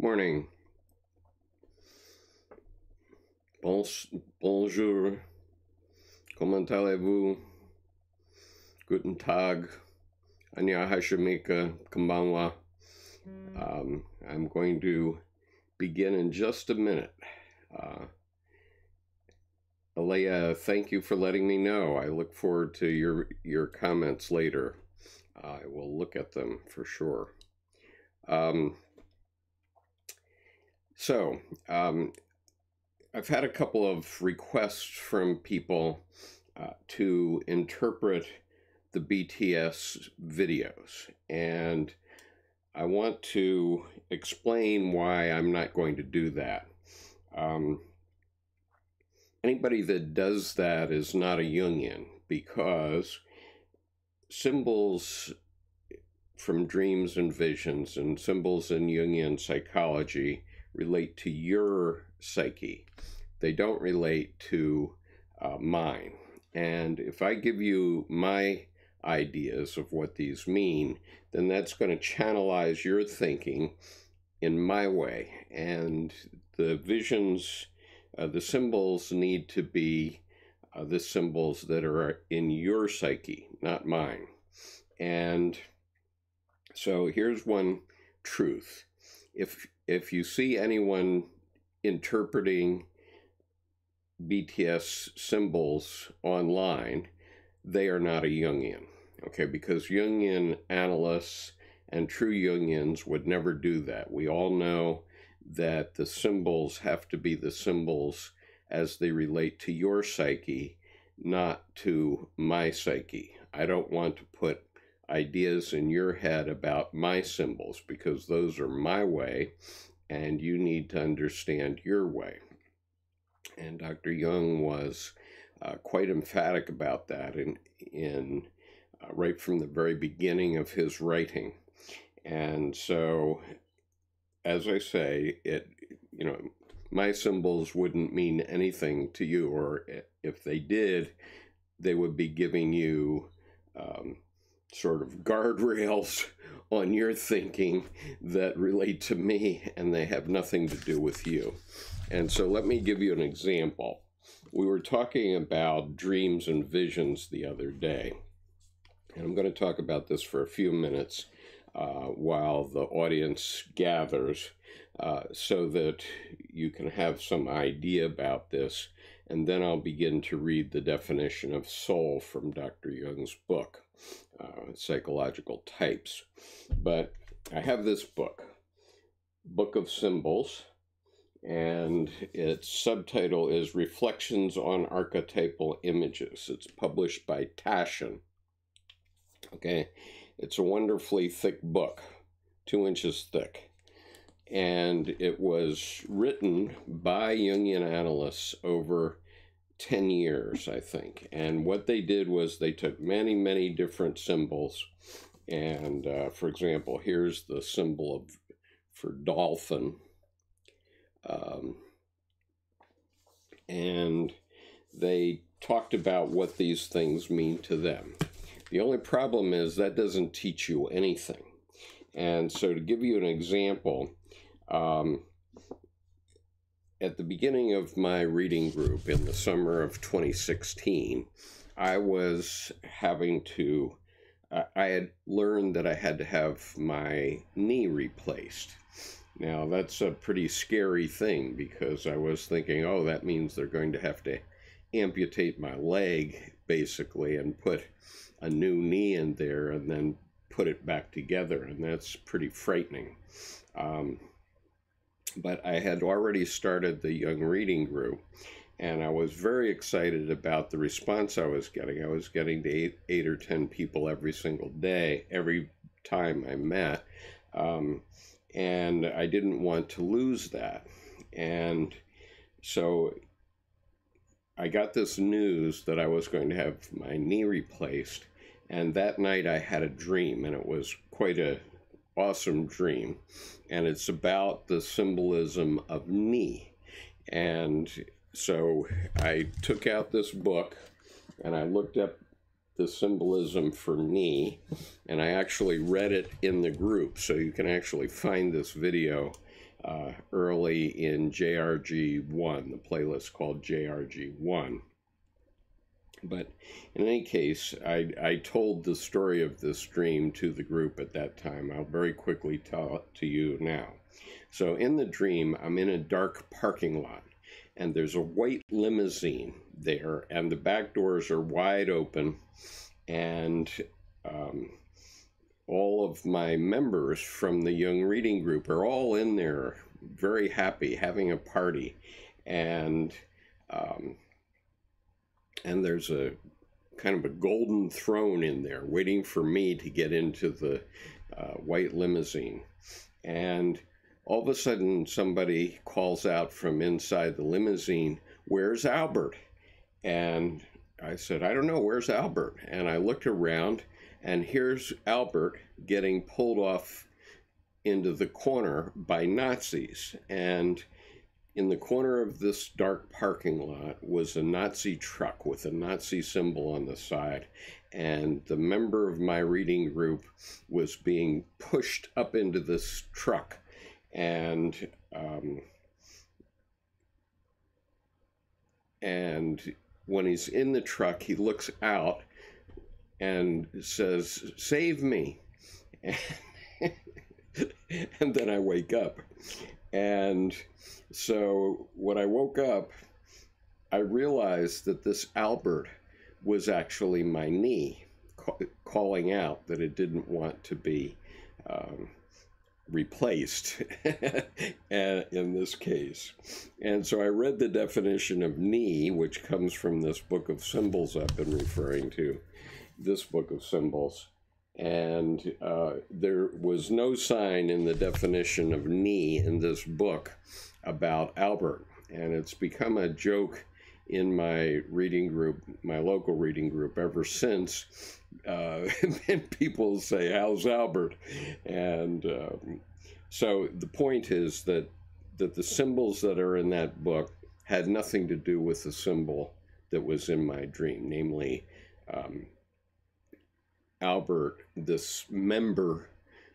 morning. Bonjour. Comment allez-vous? Guten Tag. Annyeonghaseyo. Konbanwa. I'm going to begin in just a minute. Alea, thank you for letting me know. I look forward to your comments later. I will look at them for sure. I've had a couple of requests from people to interpret the BTS videos, and I want to explain why I'm not going to do that. Anybody that does that is not a Jungian, because symbols from dreams and visions and symbols in Jungian psychology relate to your psyche. They don't relate to mine. And if I give you my ideas of what these mean, then that's going to channelize your thinking in my way. And the visions, the symbols need to be the symbols that are in your psyche, not mine. And so here's one truth. If you see anyone interpreting BTS symbols online, they are not a Jungian, okay? Because Jungian analysts and true Jungians would never do that. We all know that the symbols have to be the symbols as they relate to your psyche, not to my psyche. I don't want to put ideas in your head about my symbols, because those are my way, and you need to understand your way. And Dr. Jung was quite emphatic about that in right from the very beginning of his writing. And so, as I say, my symbols wouldn't mean anything to you, or if they did, they would be giving you sort of guardrails on your thinking that relate to me, and they have nothing to do with you. And so let me give you an example. We were talking about dreams and visions the other day, and I'm going to talk about this for a few minutes while the audience gathers, so that you can have some idea about this, and then I'll begin to read the definition of soul from Dr. Jung's book, Psychological Types. But I have this book of Symbols, and its subtitle is Reflections on Archetypal Images. It's published by Taschen. Okay, it's a wonderfully thick book, 2 inches thick. And it was written by Jungian analysts over 10 years, I think. And what they did was they took many, many different symbols. And for example, here's the symbol for dolphin. And they talked about what these things mean to them. The only problem is that doesn't teach you anything. And so to give you an example, at the beginning of my reading group in the summer of 2016, I was having to, I had learned that I had to have my knee replaced. Now, that's a pretty scary thing, because I was thinking, oh, that means they're going to have to amputate my leg, basically, and put a new knee in there and then put it back together, and that's pretty frightening. But I had already started the Jung reading group, and I was very excited about the response I was getting. I was getting to eight or 10 people every single day, every time I met. And I didn't want to lose that. And so I got this news that I was going to have my knee replaced. And that night I had a dream, and it was quite an awesome dream. And it's about the symbolism of knee. And so I took out this book and I looked up the symbolism for knee, and I actually read it in the group, so you can actually find this video early in JRG1, the playlist called JRG1. But in any case, I told the story of this dream to the group at that time. I'll very quickly tell it to you now. So in the dream, I'm in a dark parking lot, and there's a white limousine there, and the back doors are wide open, and all of my members from the Jung reading group are all in there, very happy, having a party, and there's a kind of a golden throne in there waiting for me to get into the white limousine. And all of a sudden, somebody calls out from inside the limousine, "Where's Albert?" And I said, "I don't know, where's Albert?" And I looked around, and here's Albert getting pulled off into the corner by Nazis. And in the corner of this dark parking lot was a Nazi truck with a Nazi symbol on the side. And the member of my reading group was being pushed up into this truck. And when he's in the truck, he looks out and says, "Save me." And then I wake up. And so when I woke up, I realized that this Albert was actually my knee, calling out that it didn't want to be replaced in this case. And so I read the definition of knee, which comes from this book of symbols I've been referring to, this book of symbols. And there was no sign in the definition of knee in this book about Albert. And it's become a joke in my reading group, my local reading group, ever since. And people say, "How's Albert?" And so the point is that the symbols that are in that book had nothing to do with the symbol that was in my dream, namely Albert, this member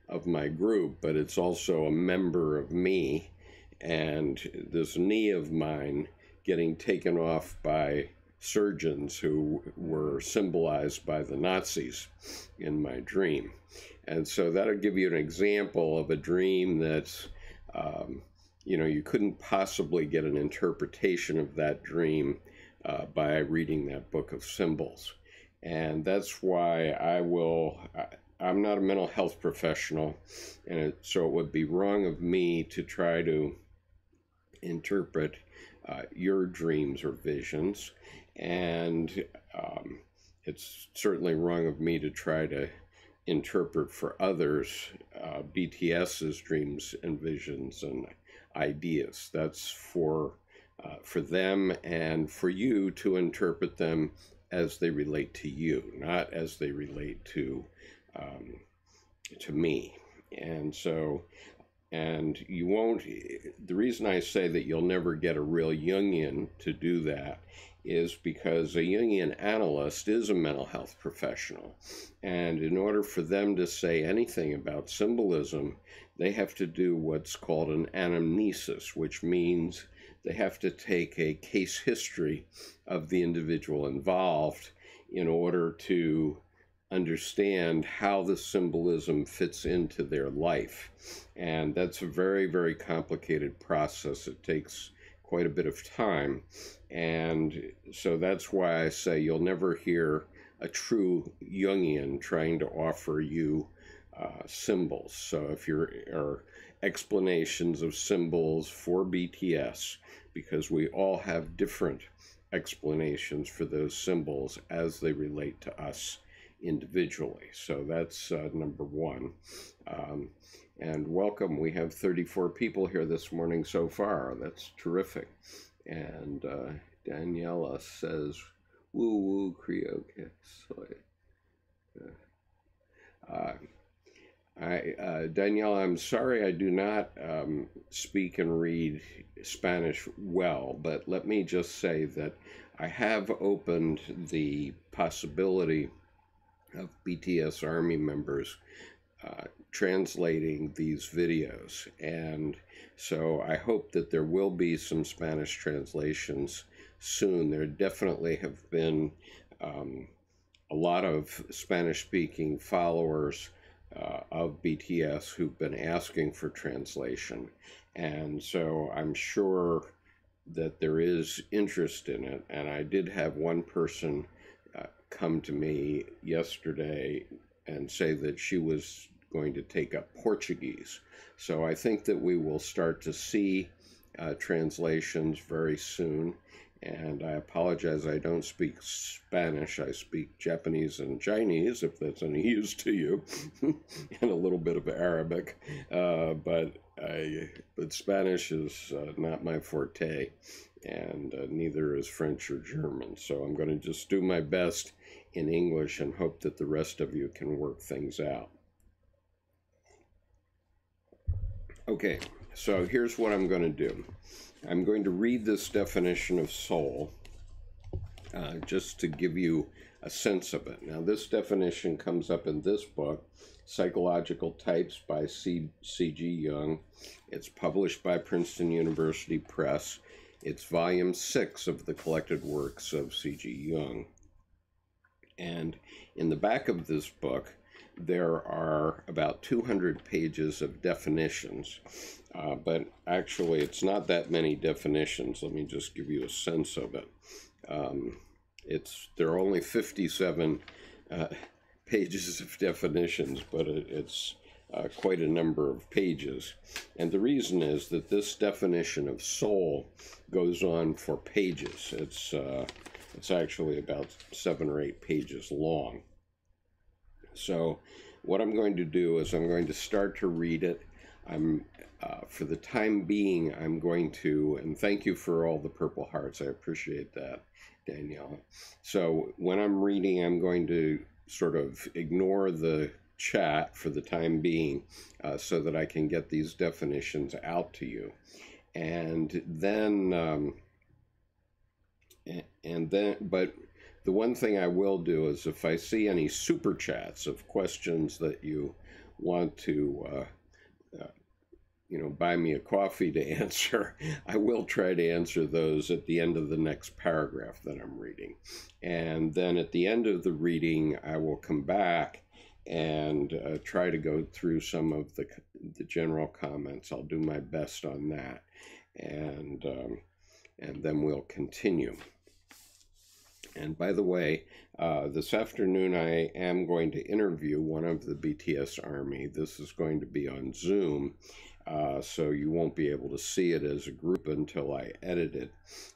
of my group, but it's also a member of me, and this knee of mine getting taken off by surgeons who were symbolized by the Nazis in my dream. And so that'll give you an example of a dream that's, you couldn't possibly get an interpretation of that dream by reading that book of symbols. And that's why I'm not a mental health professional, and so it would be wrong of me to try to interpret your dreams or visions. And it's certainly wrong of me to try to interpret for others BTS's dreams and visions and ideas. That's for them and for you to interpret them as they relate to you, not as they relate to me. And so, you won't, the reason I say that you'll never get a real Jungian to do that is because a Jungian analyst is a mental health professional. And in order for them to say anything about symbolism, they have to do what's called an anamnesis, which means they have to take a case history of the individual involved in order to understand how the symbolism fits into their life. And that's a very, very complicated process. It takes quite a bit of time. And so that's why I say you'll never hear a true Jungian trying to offer you symbols. So if are explanations of symbols for BTS, because we all have different explanations for those symbols as they relate to us individually. So that's number one. And welcome. We have 34 people here this morning so far. That's terrific. And Daniela says, "Woo woo, Creo soy." Daniela, I'm sorry I do not speak and read Spanish well, but let me just say that I have opened the possibility of BTS Army members translating these videos. And so I hope that there will be some Spanish translations soon. There definitely have been a lot of Spanish-speaking followers of BTS who've been asking for translation. And so I'm sure that there is interest in it. And I did have one person come to me yesterday and say that she was going to take up Portuguese. So I think that we will start to see translations very soon. And I apologize, I don't speak Spanish. I speak Japanese and Chinese, if that's any use to you, and a little bit of Arabic. But Spanish is not my forte, and neither is French or German. So I'm going to just do my best in English and hope that the rest of you can work things out. Okay, so here's what I'm going to do. I'm going to read this definition of soul just to give you a sense of it. Now, this definition comes up in this book, Psychological Types by C.G. Jung. It's published by Princeton University Press. It's volume 6 of the Collected Works of C.G. Jung. And in the back of this book, there are about 200 pages of definitions, but actually it's not that many definitions. Let me just give you a sense of it. There are only 57 pages of definitions, but it's quite a number of pages. And the reason is that this definition of soul goes on for pages. It's actually about 7 or 8 pages long. So what I'm going to do is I'm going to start to read it. For the time being, I'm going to, and thank you for all the purple hearts. I appreciate that, Danielle. So when I'm reading, I'm going to sort of ignore the chat for the time being so that I can get these definitions out to you. And then, but the one thing I will do is if I see any super chats of questions that you want to, buy me a coffee to answer, I will try to answer those at the end of the next paragraph that I'm reading. And then at the end of the reading, I will come back and try to go through some of the general comments. I'll do my best on that. And then we'll continue. And by the way, this afternoon I am going to interview one of the BTS Army. This is going to be on Zoom, so you won't be able to see it as a group until I edit it.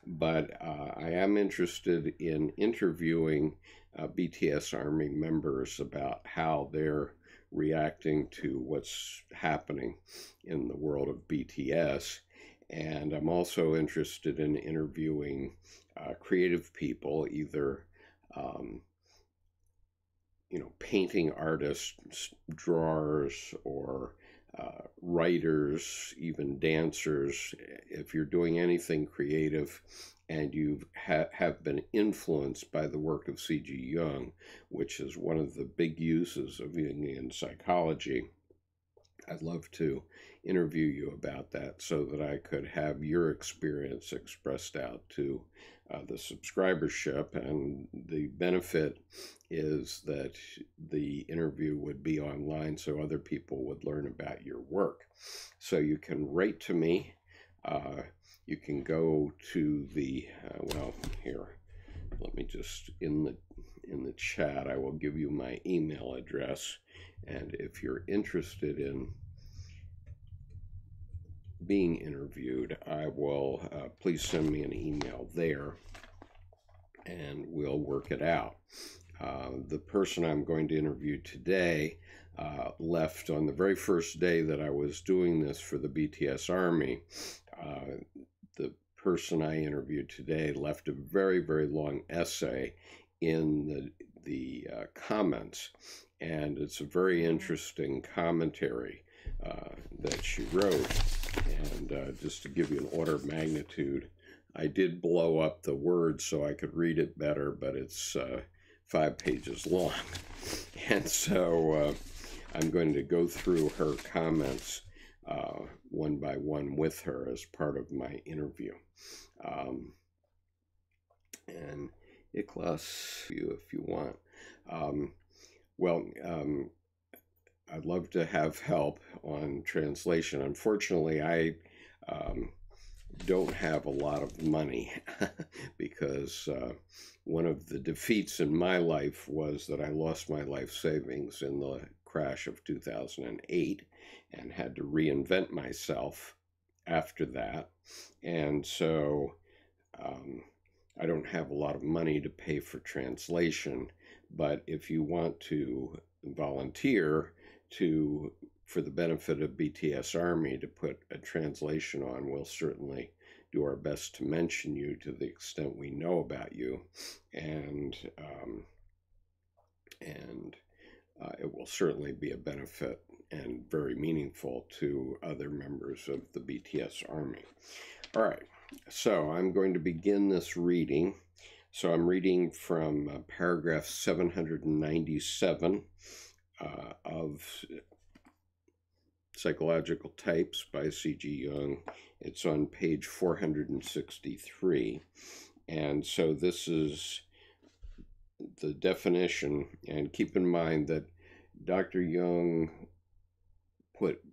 But I am interested in interviewing BTS Army members about how they're reacting to what's happening in the world of BTS. And I'm also interested in interviewing creative people, either, painting artists, drawers, or writers, even dancers. If you're doing anything creative and you have been influenced by the work of C.G. Jung, which is one of the big uses of Jungian psychology, I'd love to interview you about that so that I could have your experience expressed out to the subscribership. And the benefit is that the interview would be online so other people would learn about your work. So you can write to me. You can go to the, here, let me just, in the chat, I will give you my email address. And if you're interested in being interviewed, I will, please send me an email there and we'll work it out. The person I'm going to interview today left on the very first day that I was doing this for the BTS Army. The person I interviewed today left a very, very long essay in the comments, and it's a very interesting commentary that she wrote. And just to give you an order of magnitude, I did blow up the words so I could read it better, but it's 5 pages long. And so I'm going to go through her comments one by one with her as part of my interview. And Iklas, if you want. I'd love to have help on translation. Unfortunately, I don't have a lot of money because one of the defeats in my life was that I lost my life savings in the crash of 2008 and had to reinvent myself after that. And so I don't have a lot of money to pay for translation, but if you want to volunteer for the benefit of BTS Army to put a translation on, we'll certainly do our best to mention you to the extent we know about you, and it will certainly be a benefit and very meaningful to other members of the BTS Army. All right, so I'm going to begin this reading. So I'm reading from paragraph 797 of Psychological Types by C.G. Jung. It's on page 463. And so this is the definition. And keep in mind that Dr. Jung put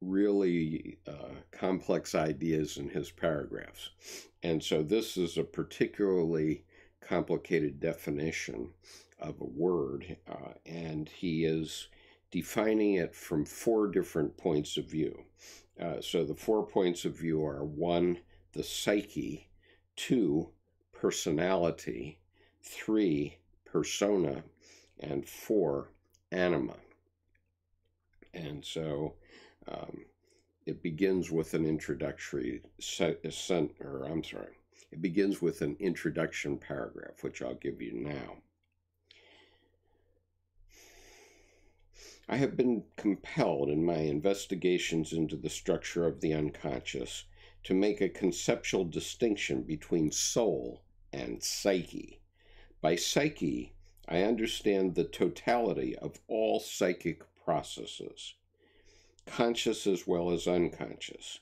really complex ideas in his paragraphs. And so this is a particularly complicated definition of a word, and he is defining it from 4 different points of view. So the 4 points of view are 1, the psyche, 2, personality, 3, persona, and 4, anima. And so it begins with an introductory it begins with an introduction paragraph, which I'll give you now. I have been compelled in my investigations into the structure of the unconscious to make a conceptual distinction between soul and psyche. By psyche, I understand the totality of all psychic processes, conscious as well as unconscious.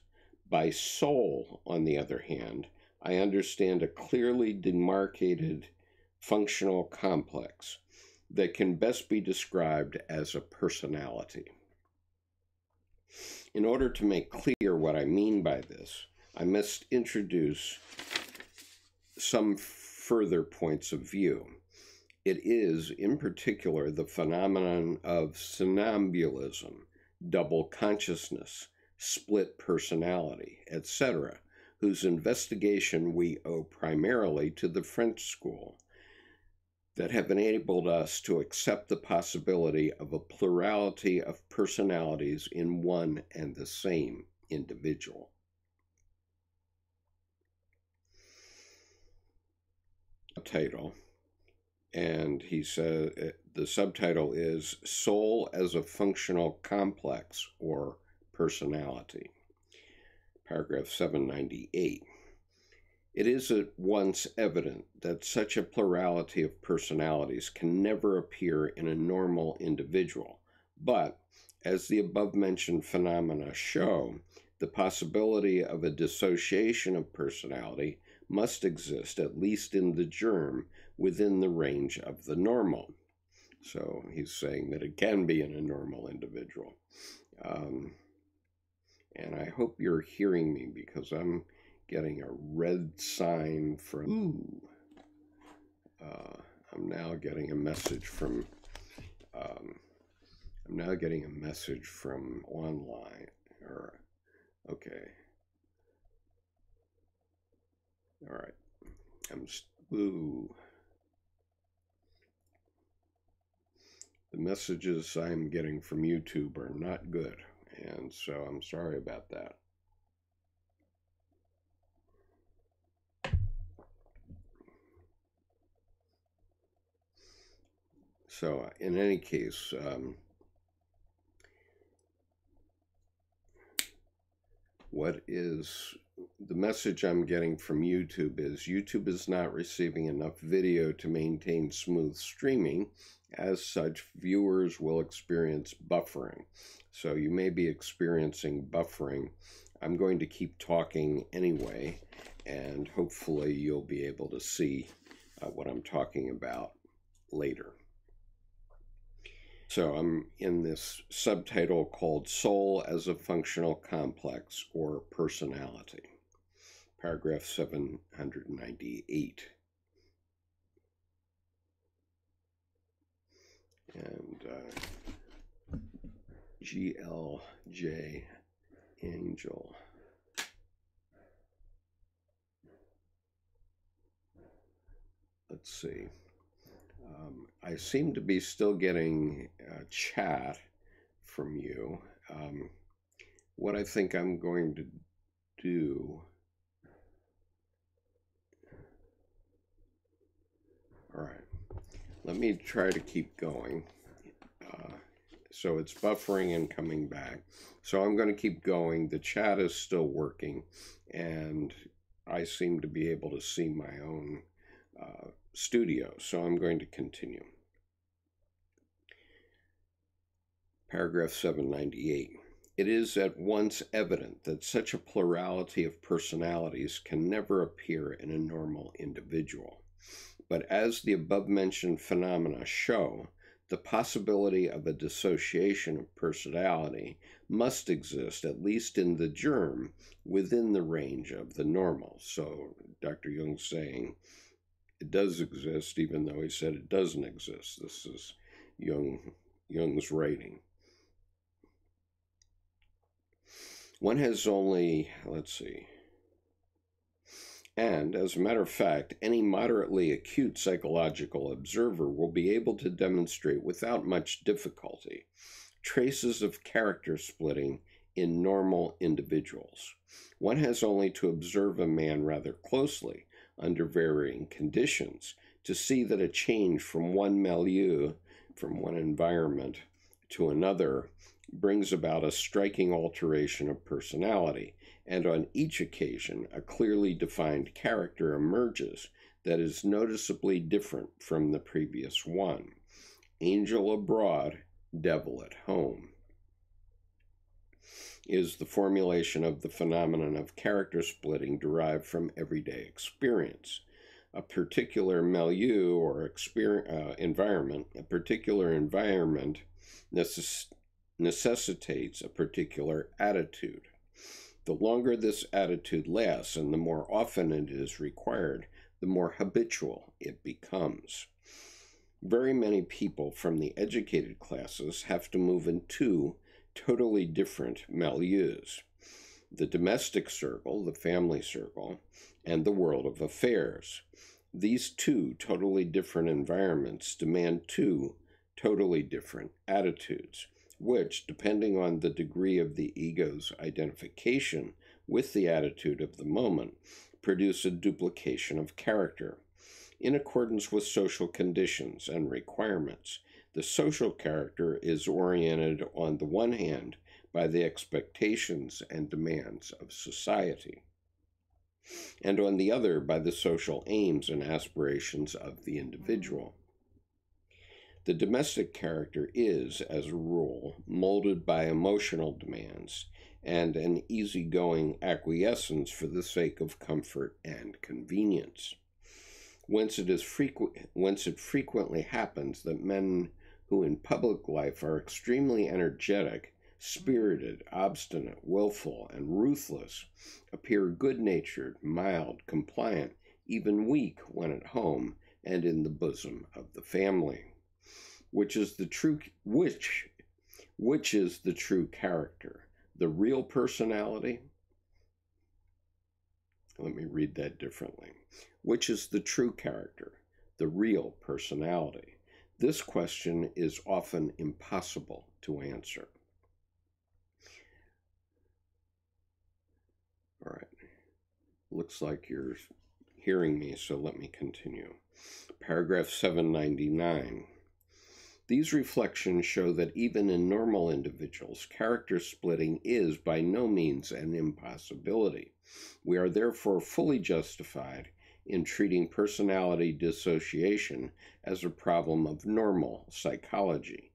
By soul, on the other hand, I understand a clearly demarcated functional complex that can best be described as a personality. In order to make clear what I mean by this, I must introduce some further points of view. It is, in particular, the phenomenon of somnambulism, double consciousness, split personality, etc., whose investigation we owe primarily to the French school, that have enabled us to accept the possibility of a plurality of personalities in one and the same individual. Title, and he said the subtitle is Soul as a Functional Complex or Personality. Paragraph 798. It is at once evident that such a plurality of personalities can never appear in a normal individual, but, as the above-mentioned phenomena show, the possibility of a dissociation of personality must exist, at least in the germ, within the range of the normal. So he's saying that it can be in a normal individual. And I hope you're hearing me because I'm getting a red sign from... I'm now getting a message from... online. Okay. All right. The messages I'm getting from YouTube are not good, and so I'm sorry about that. So, in any case, what is the message I'm getting from YouTube is not receiving enough video to maintain smooth streaming. As such, viewers will experience buffering. So you may be experiencing buffering. I'm going to keep talking anyway, and hopefully you'll be able to see what I'm talking about later. So I'm in this subtitle called Soul as a Functional Complex or Personality, paragraph 798. And GLJ Angel. Let's see. I seem to be still getting chat from you. What I think I'm going to do. All right. Let me try to keep going. So it's buffering and coming back. So I'm going to keep going. The chat is still working, and I seem to be able to see my own studio. So I'm going to continue. Paragraph 798. It is at once evident that such a plurality of personalities can never appear in a normal individual. But as the above-mentioned phenomena show, the possibility of a dissociation of personality must exist, at least in the germ, within the range of the normal. So Dr. Jung's saying it does exist, even though he said it doesn't exist. This is Jung's writing. One has only, let's see, and, as a matter of fact, any moderately acute psychological observer will be able to demonstrate without much difficulty traces of character splitting in normal individuals. One has only to observe a man rather closely under varying conditions to see that a change from one milieu, from one environment to another, brings about a striking alteration of personality, and on each occasion a clearly defined character emerges that is noticeably different from the previous one. Angel abroad, devil at home is the formulation of the phenomenon of character splitting derived from everyday experience. A particular milieu or environment, a particular environment necessitates a particular attitude. The longer this attitude lasts and the more often it is required, the more habitual it becomes. Very many people from the educated classes have to move in two totally different milieus: the domestic circle, the family circle, and the world of affairs. These two totally different environments demand two totally different attitudes, which, depending on the degree of the ego's identification with the attitude of the moment, produce a duplication of character. In accordance with social conditions and requirements, the social character is oriented on the one hand by the expectations and demands of society, and on the other by the social aims and aspirations of the individual. The domestic character is, as a rule, molded by emotional demands and an easygoing acquiescence for the sake of comfort and convenience. Whence it frequently happens that men who in public life are extremely energetic, spirited, obstinate, willful, and ruthless appear good-natured, mild, compliant, even weak when at home and in the bosom of the family. Which is the true character? The real personality? Let me read that differently. Which is the true character? The real personality? This question is often impossible to answer. All right. Looks like you're hearing me, so let me continue. Paragraph 799. These reflections show that even in normal individuals, character splitting is by no means an impossibility. We are therefore fully justified in treating personality dissociation as a problem of normal psychology.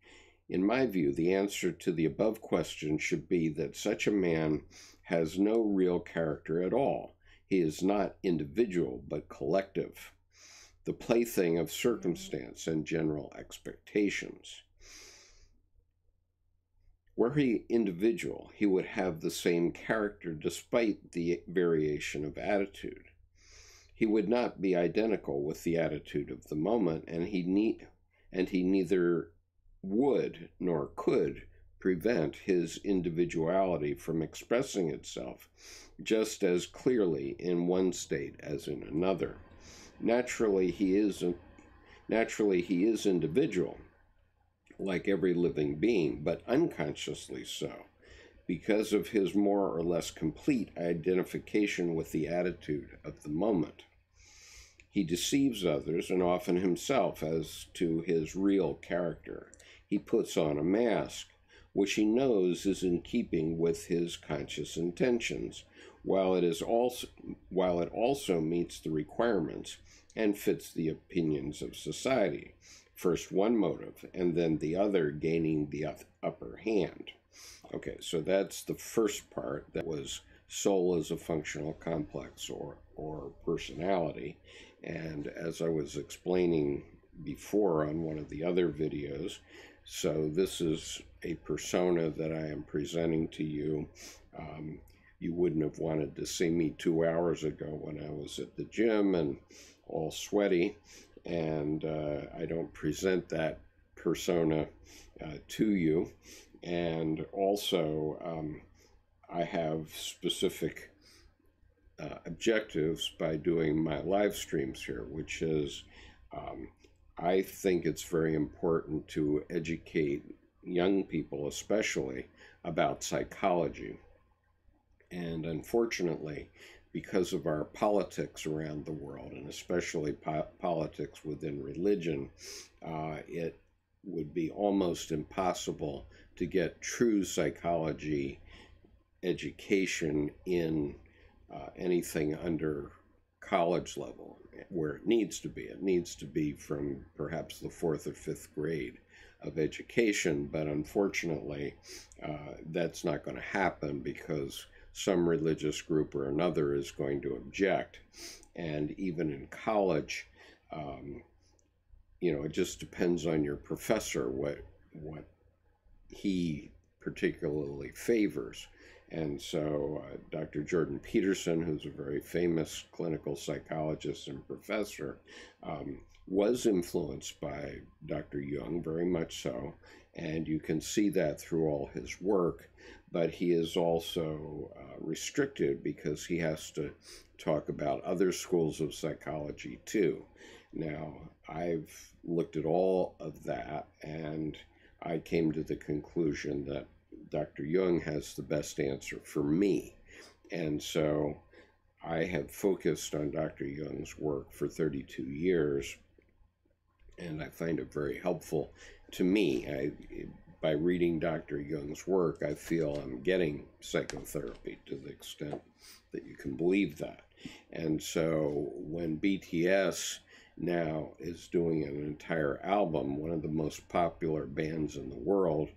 In my view, the answer to the above question should be that such a man has no real character at all. He is not individual, but collective, the plaything of circumstance and general expectations. Were he individual, he would have the same character despite the variation of attitude. He would not be identical with the attitude of the moment, and he neither would nor could prevent his individuality from expressing itself just as clearly in one state as in another. Naturally, he is individual, like every living being, but unconsciously so, because of his more or less complete identification with the attitude of the moment. He deceives others and often himself as to his real character. He puts on a mask, which he knows is in keeping with his conscious intentions, while it also meets the requirements and fits the opinions of society. First one motive, and then the other gaining the upper hand. Okay, so that's the first part. That was soul as a functional complex or personality. And as I was explaining before on one of the other videos, so this is a persona that I am presenting to you. You wouldn't have wanted to see me 2 hours ago when I was at the gym and all sweaty, and I don't present that persona to you. And also, I have specific objectives by doing my live streams here, which is I think it's very important to educate young people, especially, about psychology. And unfortunately, because of our politics around the world, and especially politics within religion, it would be almost impossible to get true psychology education in anything under college level, where it needs to be. It needs to be from perhaps the 4th or 5th grade of education, but unfortunately, that's not going to happen because some religious group or another is going to object. And even in college, it just depends on your professor what he particularly favors. And so Dr. Jordan Peterson, who's a very famous clinical psychologist and professor, was influenced by Dr. Jung, very much so, and you can see that through all his work, but he is also restricted because he has to talk about other schools of psychology too. Now, I've looked at all of that, and I came to the conclusion that Dr. Jung has the best answer for me. And so I have focused on Dr. Jung's work for 32 years, and I find it very helpful to me. By reading Dr. Jung's work, I feel I'm getting psychotherapy to the extent that you can believe that. And so when BTS now is doing an entire album, one of the most popular bands in the world,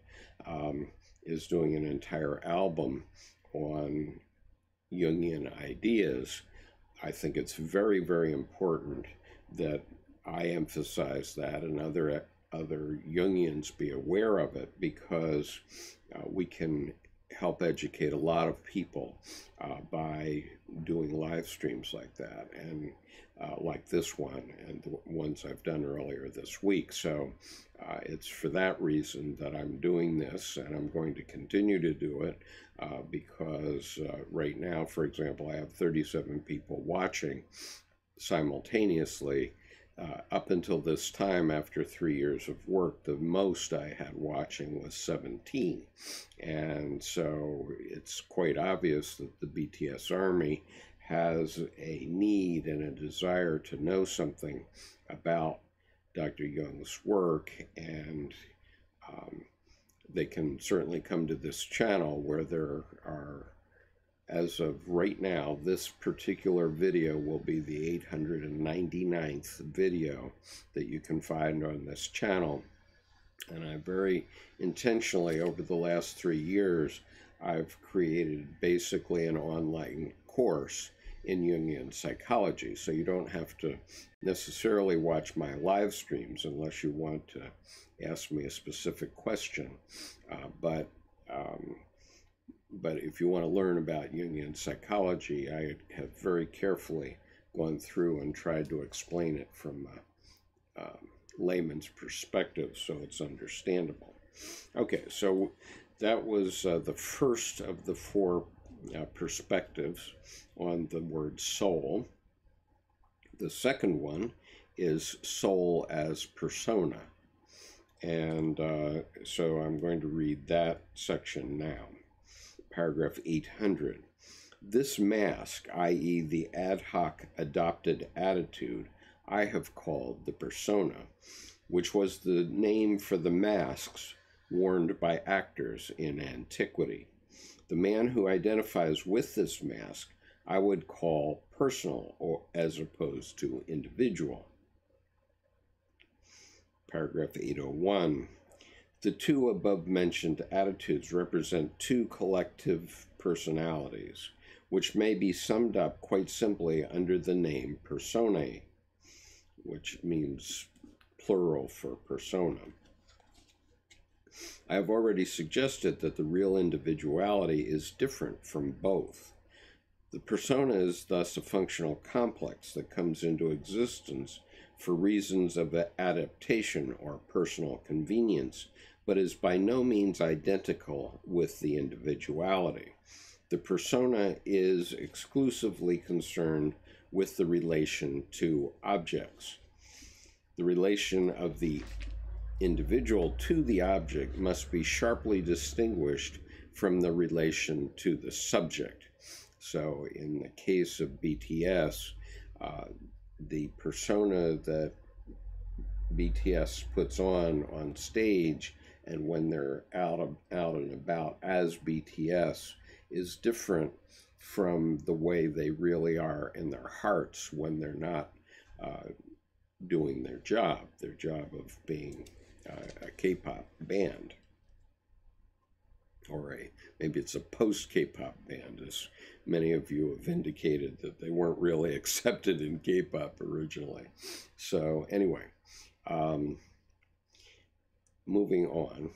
is doing an entire album on Jungian ideas, I think it's very, very important that I emphasize that and other Jungians be aware of it, because we can help educate a lot of people by doing live streams like that, and like this one and the ones I've done earlier this week. So it's for that reason that I'm doing this, and I'm going to continue to do it because right now, for example, I have 37 people watching simultaneously. Up until this time, after 3 years of work, the most I had watching was 17. And so it's quite obvious that the BTS Army has a need and a desire to know something about Dr. Jung's work, and they can certainly come to this channel where there are, as of right now, this particular video will be the 899th video that you can find on this channel. And I very intentionally, over the last 3 years, I've created basically an online course in Jungian psychology. So you don't have to necessarily watch my live streams unless you want to ask me a specific question. But if you want to learn about Jungian psychology, I have very carefully gone through and tried to explain it from layman's perspective so it's understandable. Okay, so that was the first of the 4 perspectives on the word soul. The second one is soul as persona. And so I'm going to read that section now. Paragraph 800. This mask, i.e. the ad hoc adopted attitude, I have called the persona, which was the name for the masks worn by actors in antiquity. The man who identifies with this mask I would call personal, or as opposed to individual. Paragraph 801. The 2 above-mentioned attitudes represent 2 collective personalities, which may be summed up quite simply under the name personae, which means plural for persona. I have already suggested that the real individuality is different from both. The persona is thus a functional complex that comes into existence for reasons of adaptation or personal convenience, but is by no means identical with the individuality. The persona is exclusively concerned with the relation to objects. The relation of the individual to the object must be sharply distinguished from the relation to the subject. So in the case of BTS, the persona that BTS puts on stage and when they're out and about as BTS is different from the way they really are in their hearts when they're not doing their job of being a K-pop band, or maybe it's a post-K-pop band, as many of you have indicated that they weren't really accepted in K-pop originally. So anyway, moving on.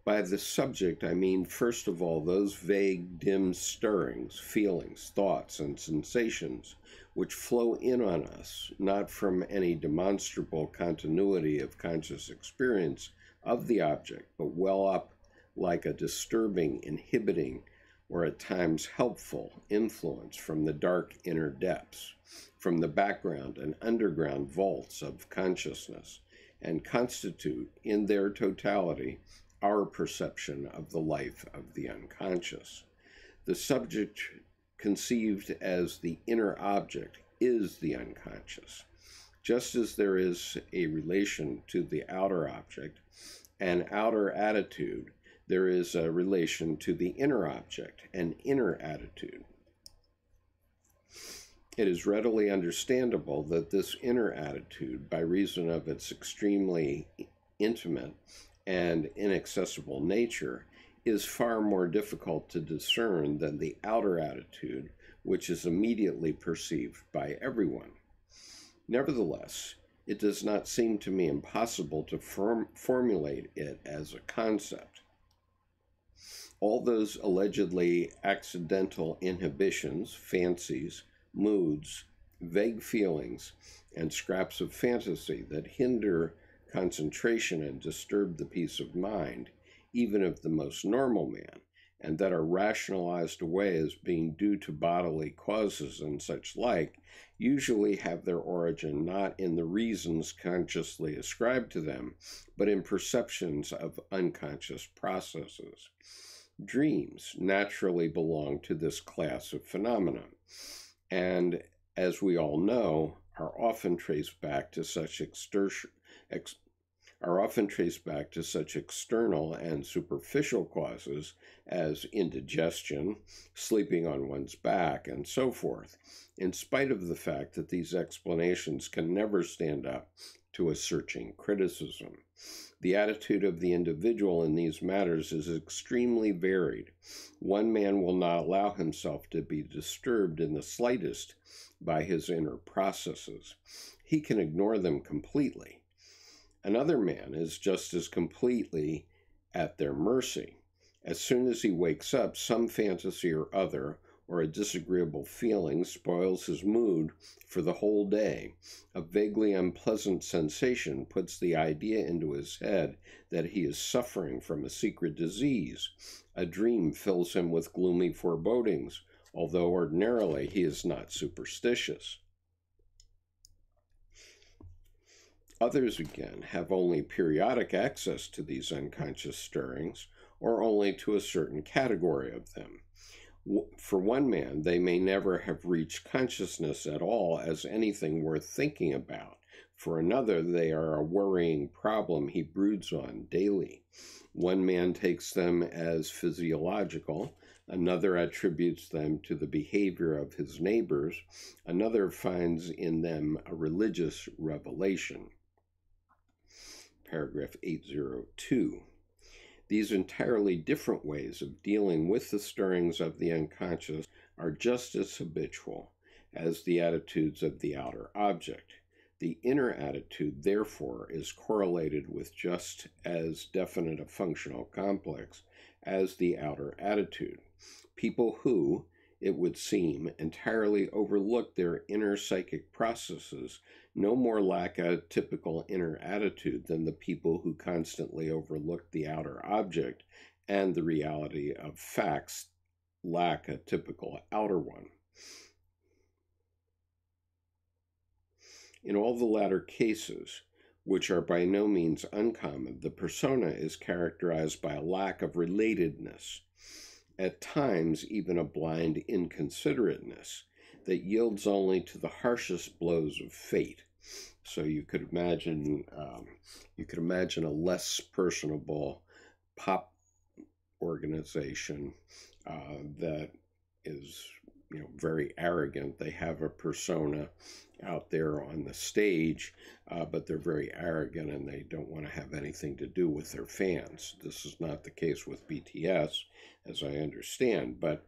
By the subject, I mean, first of all, those vague, dim stirrings, feelings, thoughts, and sensations which flow in on us, not from any demonstrable continuity of conscious experience of the object, but well up like a disturbing, inhibiting, or at times helpful influence from the dark inner depths, from the background and underground vaults of consciousness, and constitute, in their totality, our perception of the life of the unconscious. The subject conceived as the inner object is the unconscious. Just as there is a relation to the outer object, an outer attitude, there is a relation to the inner object, an inner attitude. It is readily understandable that this inner attitude, by reason of its extremely intimate and inaccessible nature, is far more difficult to discern than the outer attitude, which is immediately perceived by everyone. Nevertheless, it does not seem to me impossible to formulate it as a concept. All those allegedly accidental inhibitions, fancies, moods, vague feelings, and scraps of fantasy that hinder concentration and disturb the peace of mind, even of the most normal man, and that are rationalized away as being due to bodily causes and such like, usually have their origin not in the reasons consciously ascribed to them, but in perceptions of unconscious processes. Dreams naturally belong to this class of phenomena, and, as we all know, are often traced back to such are often traced back to such external and superficial causes as indigestion, sleeping on one's back, and so forth, in spite of the fact that these explanations can never stand up to a searching criticism. The attitude of the individual in these matters is extremely varied. One man will not allow himself to be disturbed in the slightest by his inner processes. He can ignore them completely. Another man is just as completely at their mercy. As soon as he wakes up, some fantasy or other, or a disagreeable feeling, spoils his mood for the whole day. A vaguely unpleasant sensation puts the idea into his head that he is suffering from a secret disease. A dream fills him with gloomy forebodings, although ordinarily he is not superstitious. Others, again, have only periodic access to these unconscious stirrings, or only to a certain category of them. For one man, they may never have reached consciousness at all as anything worth thinking about. For another, they are a worrying problem he broods on daily. One man takes them as physiological, another attributes them to the behavior of his neighbors, another finds in them a religious revelation. Paragraph 802. These entirely different ways of dealing with the stirrings of the unconscious are just as habitual as the attitudes of the outer object. The inner attitude, therefore, is correlated with just as definite a functional complex as the outer attitude. People who, it would seem, entirely overlook their inner psychic processes no more lack a typical inner attitude than the people who constantly overlook the outer object and the reality of facts lack a typical outer one. In all the latter cases, which are by no means uncommon, the persona is characterized by a lack of relatedness, at times even a blind inconsiderateness that yields only to the harshest blows of fate. So you could imagine a less personable pop organization that is very arrogant. They have a persona out there on the stage, but they're very arrogant and they don't want to have anything to do with their fans. This is not the case with BTS, as I understand, but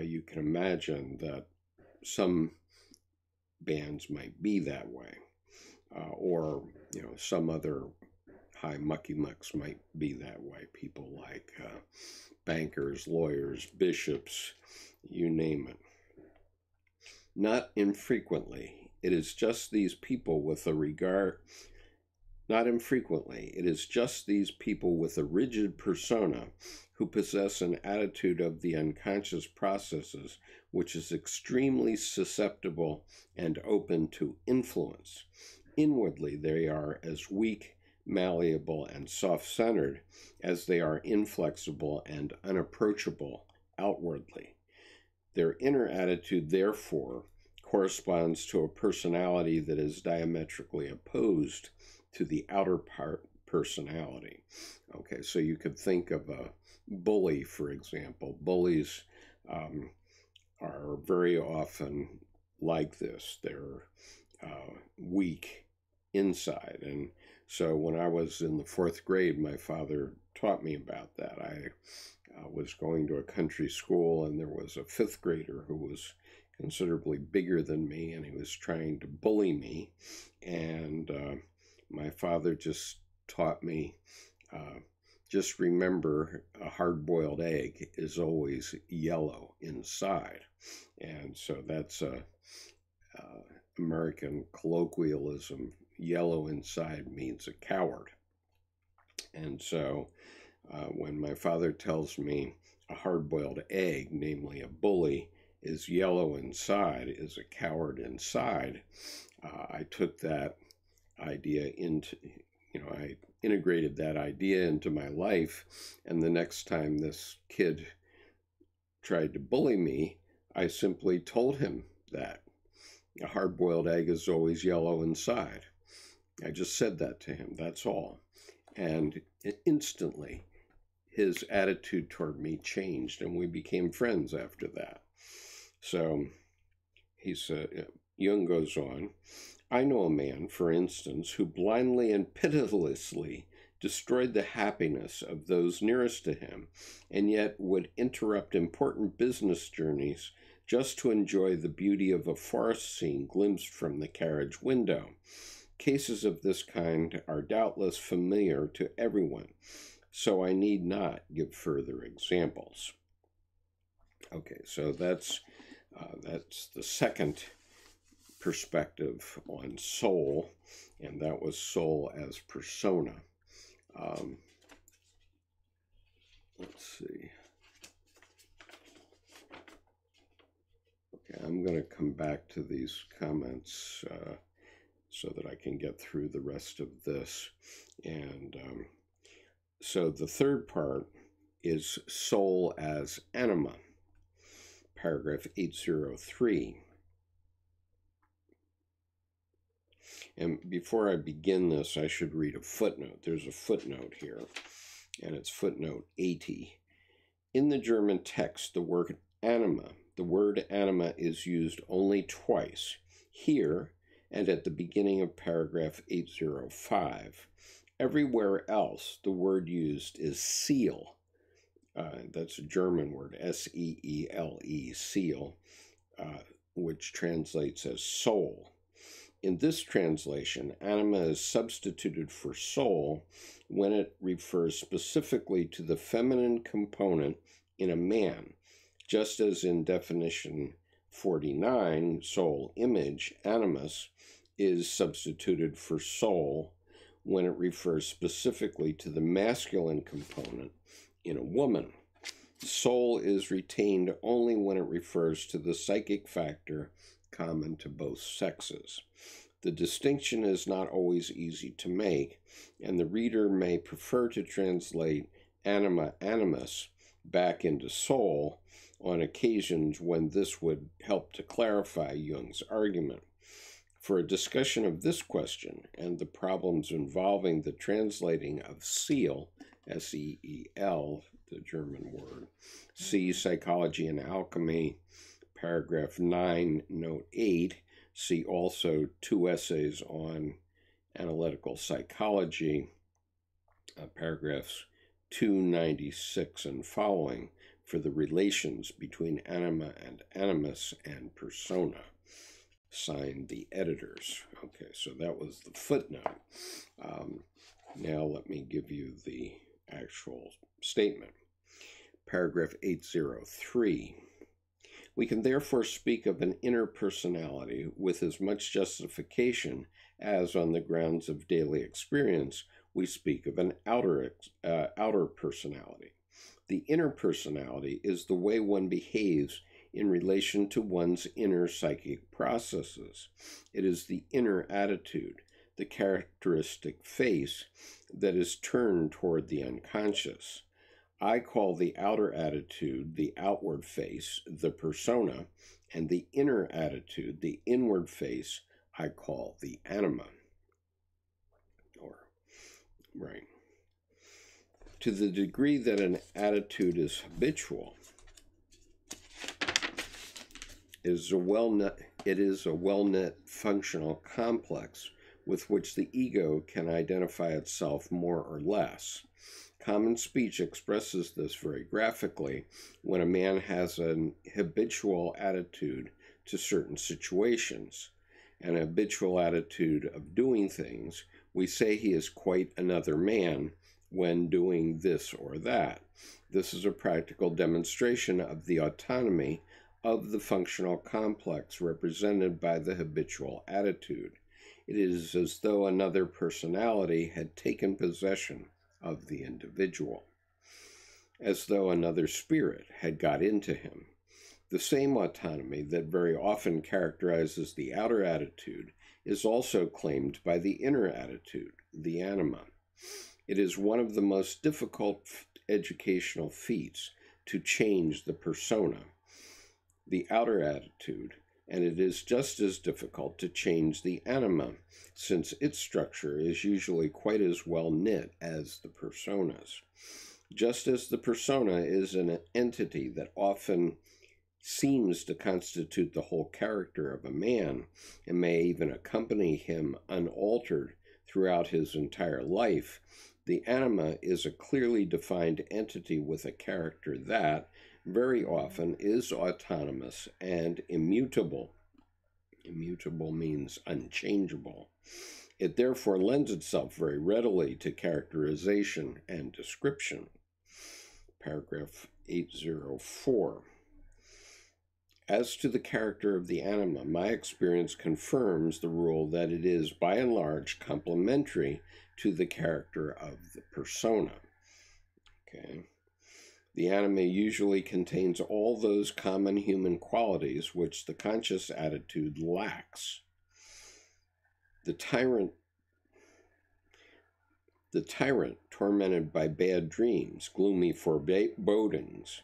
you can imagine that some bands might be that way, or some other high mucky mucks might be that way. People like bankers, lawyers, bishops, you name it. Not infrequently, it is just these people with a rigid persona who possess an attitude of the unconscious processes which is extremely susceptible and open to influence. Inwardly, they are as weak, malleable, and soft-centered as they are inflexible and unapproachable outwardly. Their inner attitude, therefore, corresponds to a personality that is diametrically opposed to the outer personality. Okay, so you could think of a bully, for example. Bullies are very often like this. They're weak inside. And so when I was in the 4th grade, my father taught me about that. I was going to a country school, and there was a 5th grader who was considerably bigger than me, and he was trying to bully me. And my father just taught me, just remember, a hard-boiled egg is always yellow inside. And so that's a American colloquialism. Yellow inside means a coward. And so when my father tells me a hard-boiled egg, namely a bully, is yellow inside, is a coward inside, I took that idea into, I integrated that idea into my life, and the next time this kid tried to bully me, I simply told him that a hard-boiled egg is always yellow inside. I just said that to him, that's all. And instantly, his attitude toward me changed, and we became friends after that. So he said, Jung goes on, I know a man, for instance, who blindly and pitilessly destroyed the happiness of those nearest to him, and yet would interrupt important business journeys just to enjoy the beauty of a forest scene glimpsed from the carriage window. Cases of this kind are doubtless familiar to everyone, so I need not give further examples. Okay, so that's the second perspective on soul, and that was soul as persona. Let's see. Okay, I'm going to come back to these comments so that I can get through the rest of this. And so the third part is soul as anima, paragraph 803. And before I begin this, I should read a footnote. There's a footnote here, and it's footnote 80. In the German text, the word anima is used only twice, here and at the beginning of paragraph 805. Everywhere else, the word used is Seele. That's a German word, S-E-E-L-E, Seele, which translates as soul. In this translation, anima is substituted for soul when it refers specifically to the feminine component in a man, just as in definition 49, soul image, animus, is substituted for soul when it refers specifically to the masculine component in a woman. Soul is retained only when it refers to the psychic factor common to both sexes. The distinction is not always easy to make, and the reader may prefer to translate anima animus back into soul on occasions when this would help to clarify Jung's argument. For a discussion of this question and the problems involving the translating of Seele, S-E-E-L, the German word, see Psychology and Alchemy, paragraph 9, note 8. See also 2 essays on analytical psychology, paragraphs 296 and following, for the relations between anima and animus and persona. Signed, the editors. Okay, so that was the footnote. Now let me give you the actual statement. Paragraph 803. We can therefore speak of an inner personality with as much justification as, on the grounds of daily experience, we speak of an outer personality. The inner personality is the way one behaves in relation to one's inner psychic processes. It is the inner attitude, the characteristic face, that is turned toward the unconscious. I call the outer attitude, the outward face, the persona, and the inner attitude, the inward face, I call the anima. Right. To the degree that an attitude is habitual, it is a well-knit functional complex with which the ego can identify itself more or less. Common speech expresses this very graphically when a man has an habitual attitude to certain situations, an habitual attitude of doing things. We say he is quite another man when doing this or that. This is a practical demonstration of the autonomy of the functional complex represented by the habitual attitude. It is as though another personality had taken possession of the individual, as though another spirit had got into him. The same autonomy that very often characterizes the outer attitude is also claimed by the inner attitude, the anima. It is one of the most difficult educational feats to change the persona. The outer attitude, and it is just as difficult to change the anima, since its structure is usually quite as well knit as the personas. Just as the persona is an entity that often seems to constitute the whole character of a man and may even accompany him unaltered throughout his entire life, the anima is a clearly defined entity with a character that, very often, is autonomous and immutable. Immutable means unchangeable. It therefore lends itself very readily to characterization and description. Paragraph 804. As to the character of the anima, my experience confirms the rule that it is, by and large, complementary to the character of the persona. Okay. The anima usually contains all those common human qualities which the conscious attitude lacks. The tyrant, tormented by bad dreams, gloomy forebodings,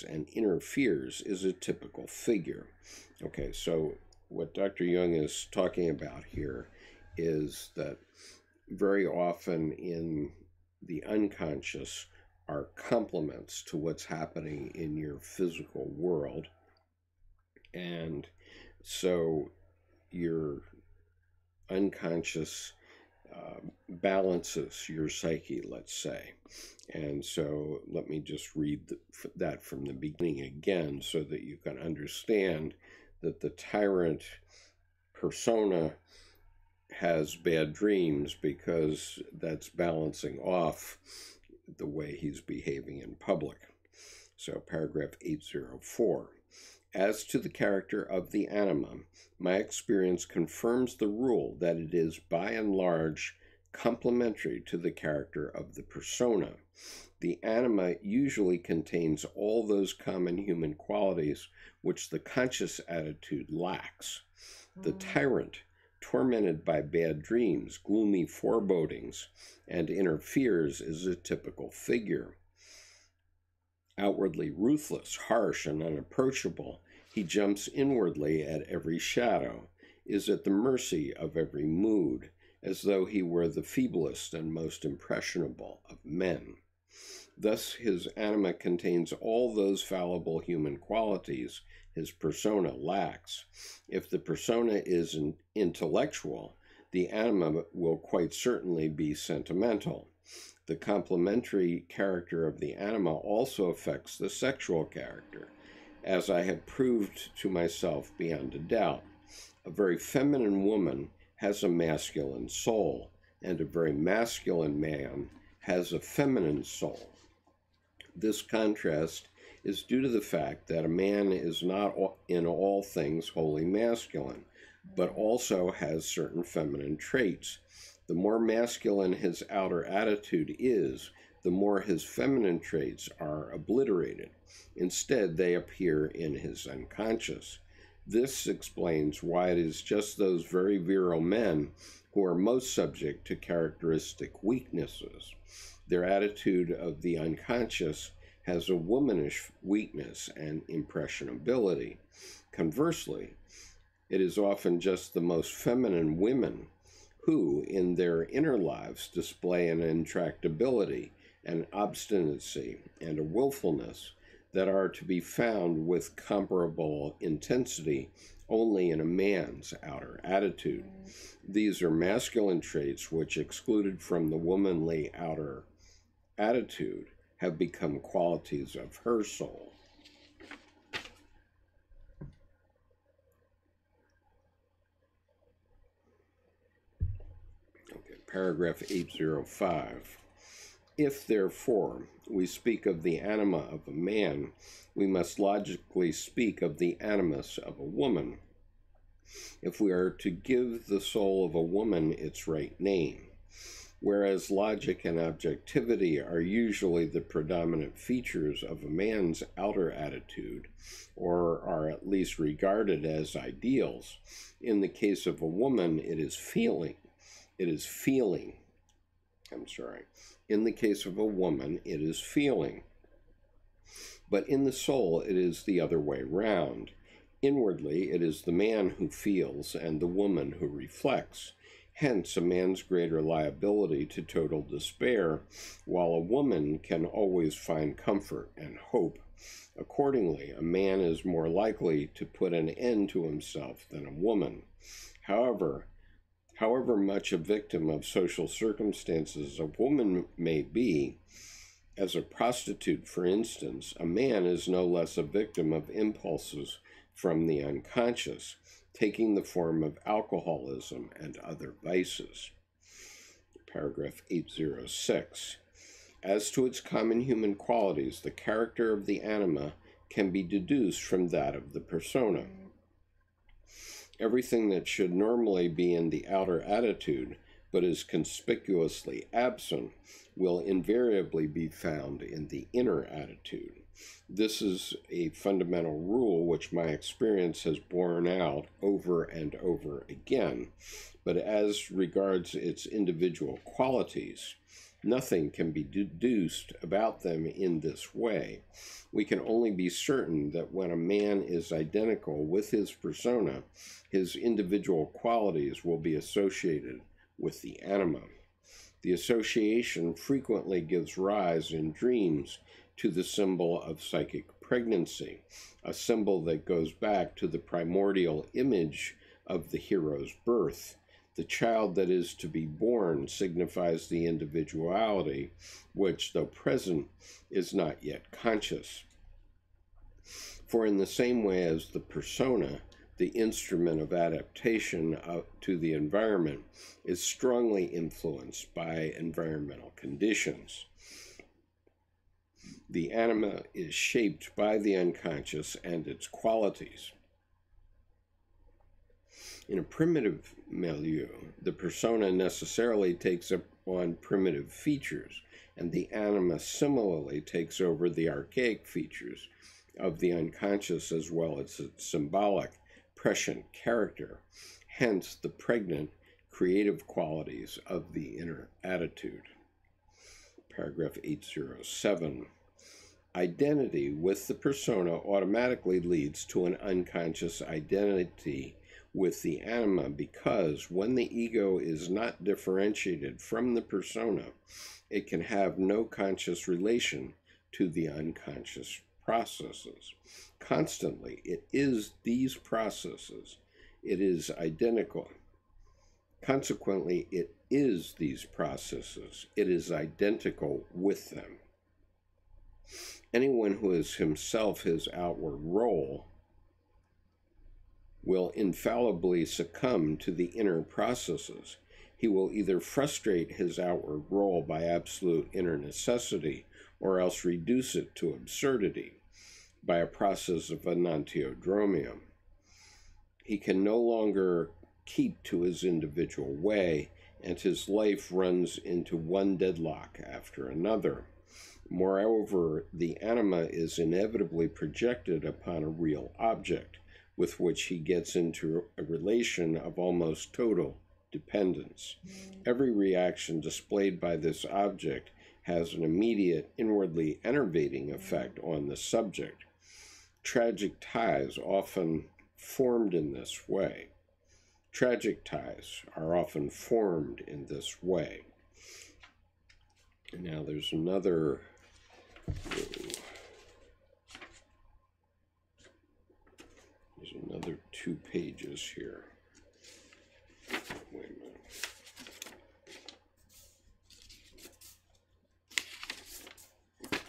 and inner fears is a typical figure. Okay, so what Dr. Jung is talking about here is that very often in the unconscious are complements to what's happening in your physical world. And so your unconscious balances your psyche, let's say. And so let me just read that from the beginning again so that you can understand that the tyrant persona has bad dreams because that's balancing off the way he's behaving in public. So paragraph 804. As to the character of the anima, my experience confirms the rule that it is by and large complementary to the character of the persona. The anima usually contains all those common human qualities which the conscious attitude lacks. The tyrant, tormented by bad dreams, gloomy forebodings, and inner fears, is a typical figure. Outwardly ruthless, harsh, and unapproachable, he jumps inwardly at every shadow, is at the mercy of every mood, as though he were the feeblest and most impressionable of men. Thus his anima contains all those fallible human qualities his persona lacks. If the persona is intellectual, the anima will quite certainly be sentimental. The complementary character of the anima also affects the sexual character, as I have proved to myself beyond a doubt. A very feminine woman has a masculine soul, and a very masculine man has a feminine soul. This contrast is due to the fact that a man is not in all things wholly masculine, but also has certain feminine traits. The more masculine his outer attitude is, the more his feminine traits are obliterated. Instead, they appear in his unconscious. This explains why it is just those very virile men who are most subject to characteristic weaknesses. Their attitude of the unconscious has a womanish weakness and impressionability. Conversely, it is often just the most feminine women who, in their inner lives, display an intractability, an obstinacy, and a willfulness that are to be found with comparable intensity only in a man's outer attitude. These are masculine traits which, excluded from the womanly outer attitude, have become qualities of her soul. Okay, paragraph 805. If, therefore, we speak of the anima of a man, we must logically speak of the animus of a woman, if we are to give the soul of a woman its right name. Whereas logic and objectivity are usually the predominant features of a man's outer attitude, or are at least regarded as ideals, in the case of a woman, it is feeling. In the case of a woman, it is feeling. But in the soul, it is the other way round. Inwardly, it is the man who feels and the woman who reflects. Hence, a man's greater liability to total despair, while a woman can always find comfort and hope. Accordingly, a man is more likely to put an end to himself than a woman. However much a victim of social circumstances a woman may be, as a prostitute, for instance, a man is no less a victim of impulses from the unconscious, taking the form of alcoholism and other vices. Paragraph 806. As to its common human qualities, the character of the anima can be deduced from that of the persona. Everything that should normally be in the outer attitude, but is conspicuously absent, will invariably be found in the inner attitude. This is a fundamental rule which my experience has borne out over and over again, but as regards its individual qualities, nothing can be deduced about them in this way. We can only be certain that when a man is identical with his persona, his individual qualities will be associated with the anima. The association frequently gives rise in dreams to the symbol of psychic pregnancy, a symbol that goes back to the primordial image of the hero's birth. The child that is to be born signifies the individuality, which, though present, is not yet conscious. For in the same way as the persona, the instrument of adaptation to the environment, is strongly influenced by environmental conditions, the anima is shaped by the unconscious and its qualities. In a primitive milieu, the persona necessarily takes on primitive features, and the anima similarly takes over the archaic features of the unconscious as well as its symbolic, prescient character, hence the pregnant, creative qualities of the inner attitude. Paragraph 807. Identity with the persona automatically leads to an unconscious identity with the anima because when the ego is not differentiated from the persona, it can have no conscious relation to the unconscious processes. Constantly, it is these processes. It is identical. Consequently, it is these processes. It is identical with them. Anyone who is himself his outward role will infallibly succumb to the inner processes. He will either frustrate his outward role by absolute inner necessity or else reduce it to absurdity by a process of enantiodromium. He can no longer keep to his individual way, and his life runs into one deadlock after another. Moreover, the anima is inevitably projected upon a real object, with which he gets into a relation of almost total dependence. Every reaction displayed by this object has an immediate, inwardly enervating effect on the subject. Tragic ties often formed in this way. Tragic ties are often formed in this way. And now there's another another 2 pages here. Wait a minute.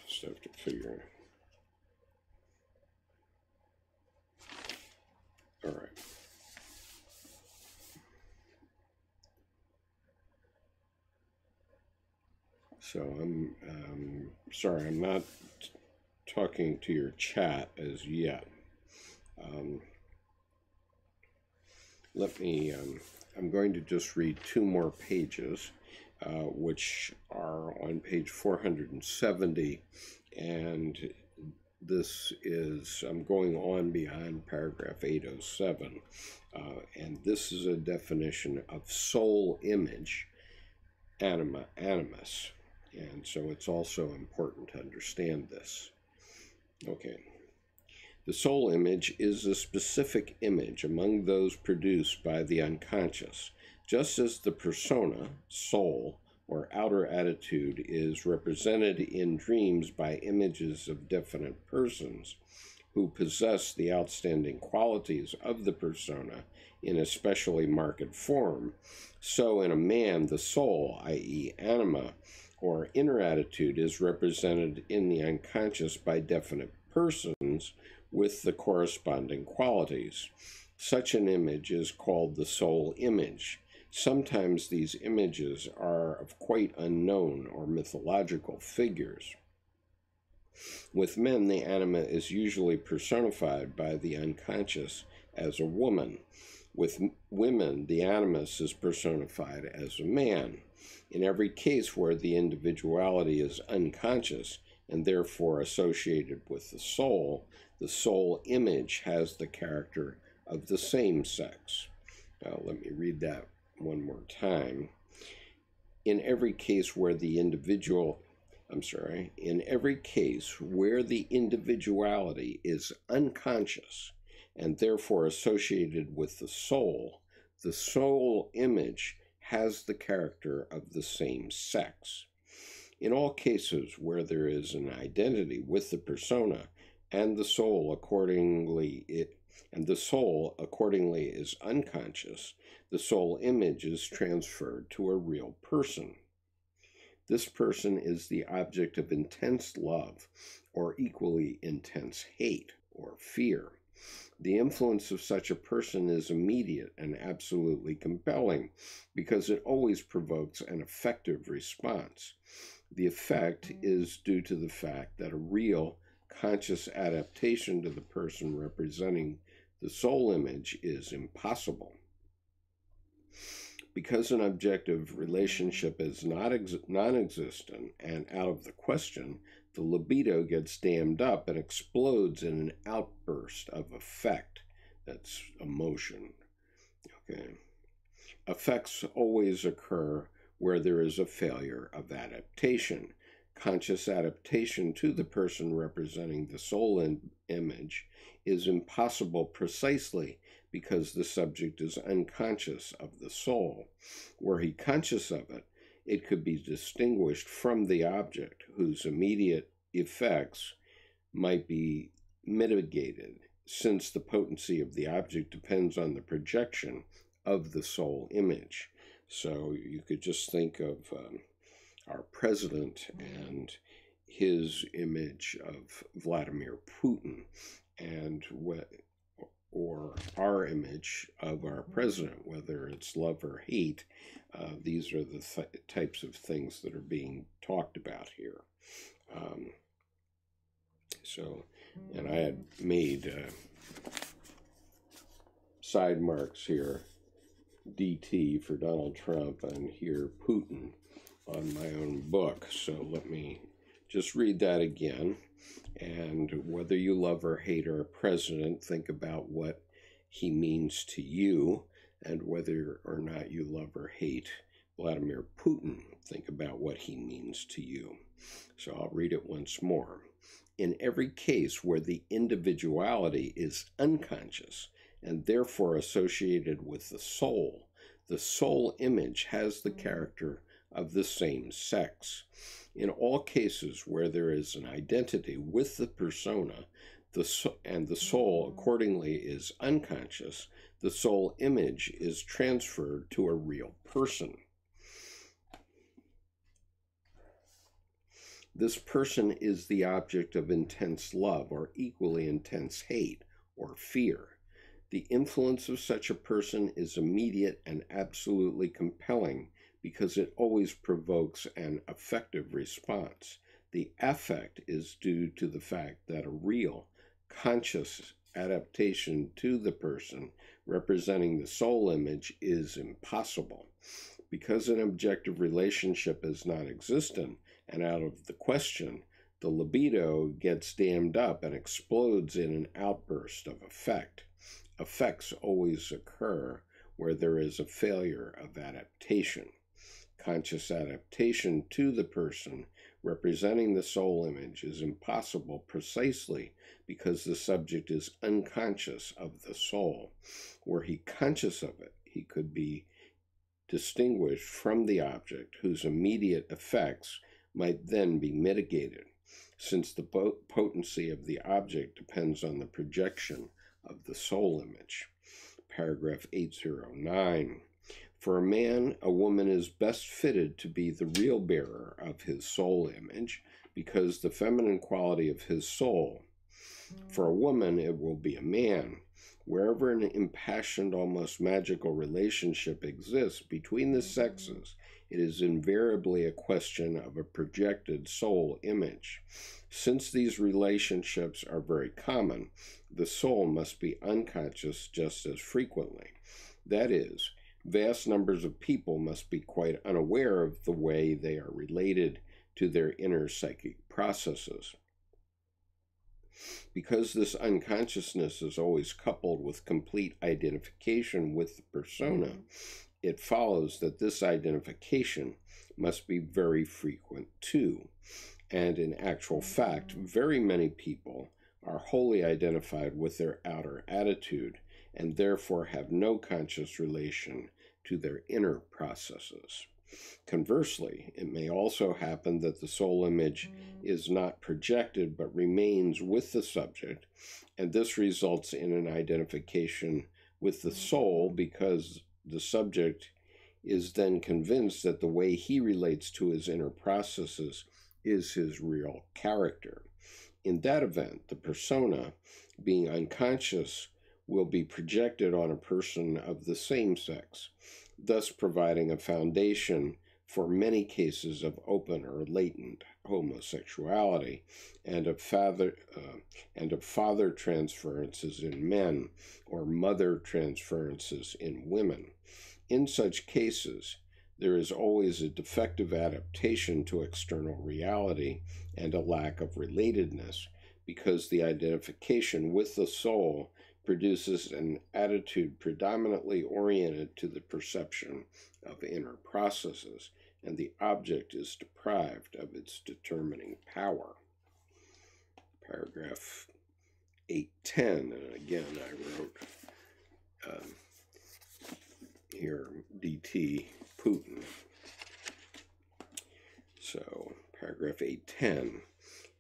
Just have to figure. All right. So I'm sorry, I'm not talking to your chat as yet. I'm going to just read 2 more pages, which are on page 470, and this is, I'm going on beyond paragraph 807, and this is a definition of soul image, anima, animus, and so it's also important to understand this. Okay. The soul image is a specific image among those produced by the unconscious, just as the persona, soul, or outer attitude is represented in dreams by images of definite persons who possess the outstanding qualities of the persona in a specially marked form. So in a man, the soul, i.e., anima, or inner attitude, is represented in the unconscious by definite persons with the corresponding qualities. Such an image is called the soul image. Sometimes these images are of quite unknown or mythological figures. With men, the anima is usually personified by the unconscious as a woman. With women, the animus is personified as a man. In every case where the individuality is unconscious and therefore associated with the soul image has the character of the same sex. Now, let me read that one more time. In every case where the individuality is unconscious and therefore associated with the soul image has the character of the same sex. In all cases where there is an identity with the persona and the soul accordingly is unconscious, the soul image is transferred to a real person. This person is the object of intense love or equally intense hate or fear. The influence of such a person is immediate and absolutely compelling because it always provokes an effective response. The effect is due to the fact that a real, conscious adaptation to the person representing the soul image is impossible. Because an objective relationship is non-existent and out of the question, the libido gets dammed up and explodes in an outburst of affect. That's emotion. Okay. Effects always occur where there is a failure of adaptation. Conscious adaptation to the person representing the soul image is impossible precisely because the subject is unconscious of the soul. Were he conscious of it, it could be distinguished from the object, whose immediate effects might be mitigated, since the potency of the object depends on the projection of the soul image. So you could just think of our president and his image of Vladimir Putin, and or our image of our president, whether it's love or hate. These are the types of things that are being talked about here. And I had made side marks here, DT for Donald Trump, and here Putin on my own book. So let me just read that again. And whether you love or hate our president, think about what he means to you. And whether or not you love or hate Vladimir Putin, think about what he means to you. So I'll read it once more. In every case where the individuality is unconscious and therefore associated with the soul image has the character of the same sex. In all cases where there is an identity with the persona, and the soul accordingly is unconscious, the soul image is transferred to a real person. This person is the object of intense love or equally intense hate or fear. The influence of such a person is immediate and absolutely compelling because it always provokes an effective response. The affect is due to the fact that a real, conscious adaptation to the person representing the soul image is impossible. Because an objective relationship is non-existent and out of the question, the libido gets dammed up and explodes in an outburst of affect. Effects always occur where there is a failure of adaptation. Conscious adaptation to the person representing the soul image is impossible precisely because the subject is unconscious of the soul. Were he conscious of it, he could be distinguished from the object, whose immediate effects might then be mitigated, since the potency of the object depends on the projection of the soul image. Paragraph 809. For a man, a woman is best fitted to be the real bearer of his soul image, because the feminine quality of his soul. For a woman, it will be a man. Wherever an impassioned, almost magical relationship exists between the sexes, it is invariably a question of a projected soul image. Since these relationships are very common, the soul must be unconscious just as frequently. That is, vast numbers of people must be quite unaware of the way they are related to their inner psychic processes. Because this unconsciousness is always coupled with complete identification with the persona, it follows that this identification must be very frequent too. And in actual fact, very many people are wholly identified with their outer attitude and therefore have no conscious relation to their inner processes. Conversely, it may also happen that the soul image is not projected but remains with the subject, and this results in an identification with the soul because the subject is then convinced that the way he relates to his inner processes is his real character. In that event, the persona, being unconscious, will be projected on a person of the same sex, thus providing a foundation for many cases of open or latent homosexuality and of father transferences in men or mother transferences in women. In such cases, there is always a defective adaptation to external reality and a lack of relatedness, because the identification with the soul produces an attitude predominantly oriented to the perception of inner processes, and the object is deprived of its determining power. Paragraph 810, and again I wrote here D.T. Putin. So, paragraph 810.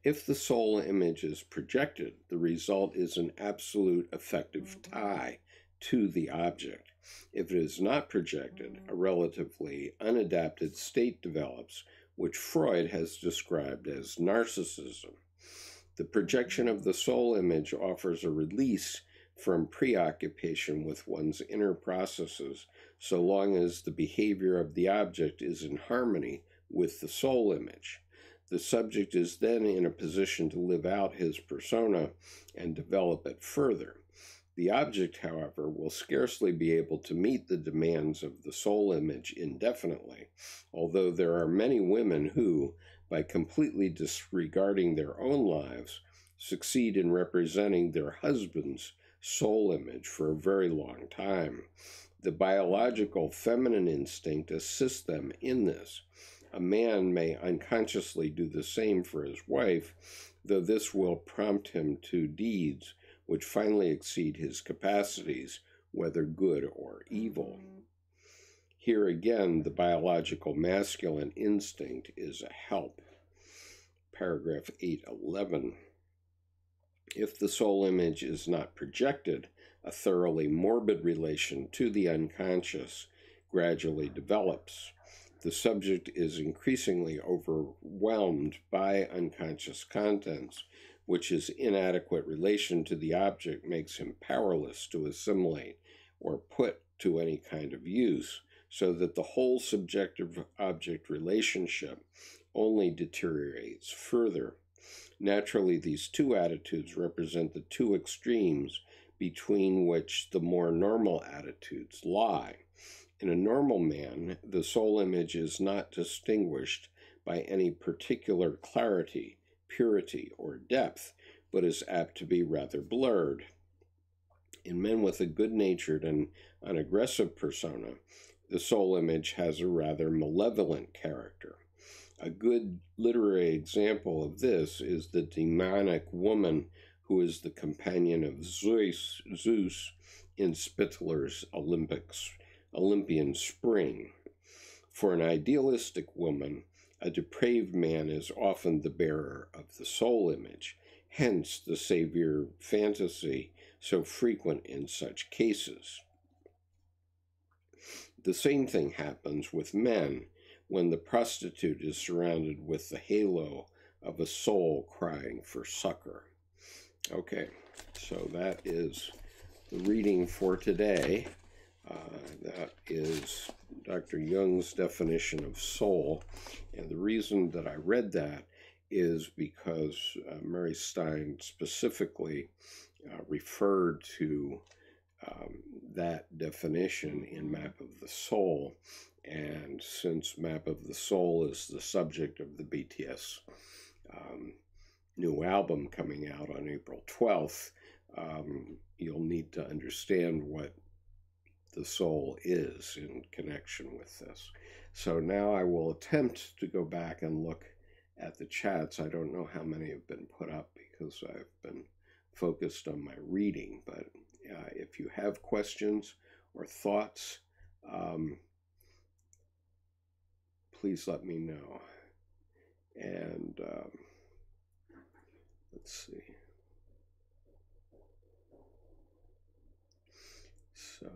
If the soul image is projected, the result is an absolute effective tie to the object. If it is not projected, a relatively unadapted state develops, which Freud has described as narcissism. The projection of the soul image offers a release from preoccupation with one's inner processes, so long as the behavior of the object is in harmony with the soul image. The subject is then in a position to live out his persona and develop it further. The object, however, will scarcely be able to meet the demands of the soul image indefinitely, although there are many women who, by completely disregarding their own lives, succeed in representing their husband's soul image for a very long time. The biological feminine instinct assists them in this. A man may unconsciously do the same for his wife, though this will prompt him to deeds which finally exceed his capacities, whether good or evil. Here again, the biological masculine instinct is a help. Paragraph 811. If the soul image is not projected, a thoroughly morbid relation to the unconscious gradually develops. The subject is increasingly overwhelmed by unconscious contents, which his inadequate relation to the object makes him powerless to assimilate or put to any kind of use, so that the whole subjective-object relationship only deteriorates further. Naturally, these two attitudes represent the two extremes between which the more normal attitudes lie. In a normal man, the soul image is not distinguished by any particular clarity, purity, or depth, but is apt to be rather blurred. In men with a good-natured and unaggressive persona, the soul image has a rather malevolent character. A good literary example of this is the demonic woman who is the companion of Zeus in Spittler's Olympian Spring. For an idealistic woman, a depraved man is often the bearer of the soul image, hence the savior fantasy so frequent in such cases. The same thing happens with men when the prostitute is surrounded with the halo of a soul crying for succor. Okay, so that is the reading for today. That is Dr. Jung's definition of soul. And the reason that I read that is because Mary Stein specifically referred to that definition in Map of the Soul. And since Map of the Soul is the subject of the BTS new album coming out on April 12th, you'll need to understand what the soul is in connection with this. So now I will attempt to go back and look at the chats. I don't know how many have been put up because I've been focused on my reading, but if you have questions or thoughts, please let me know. And let's see. So,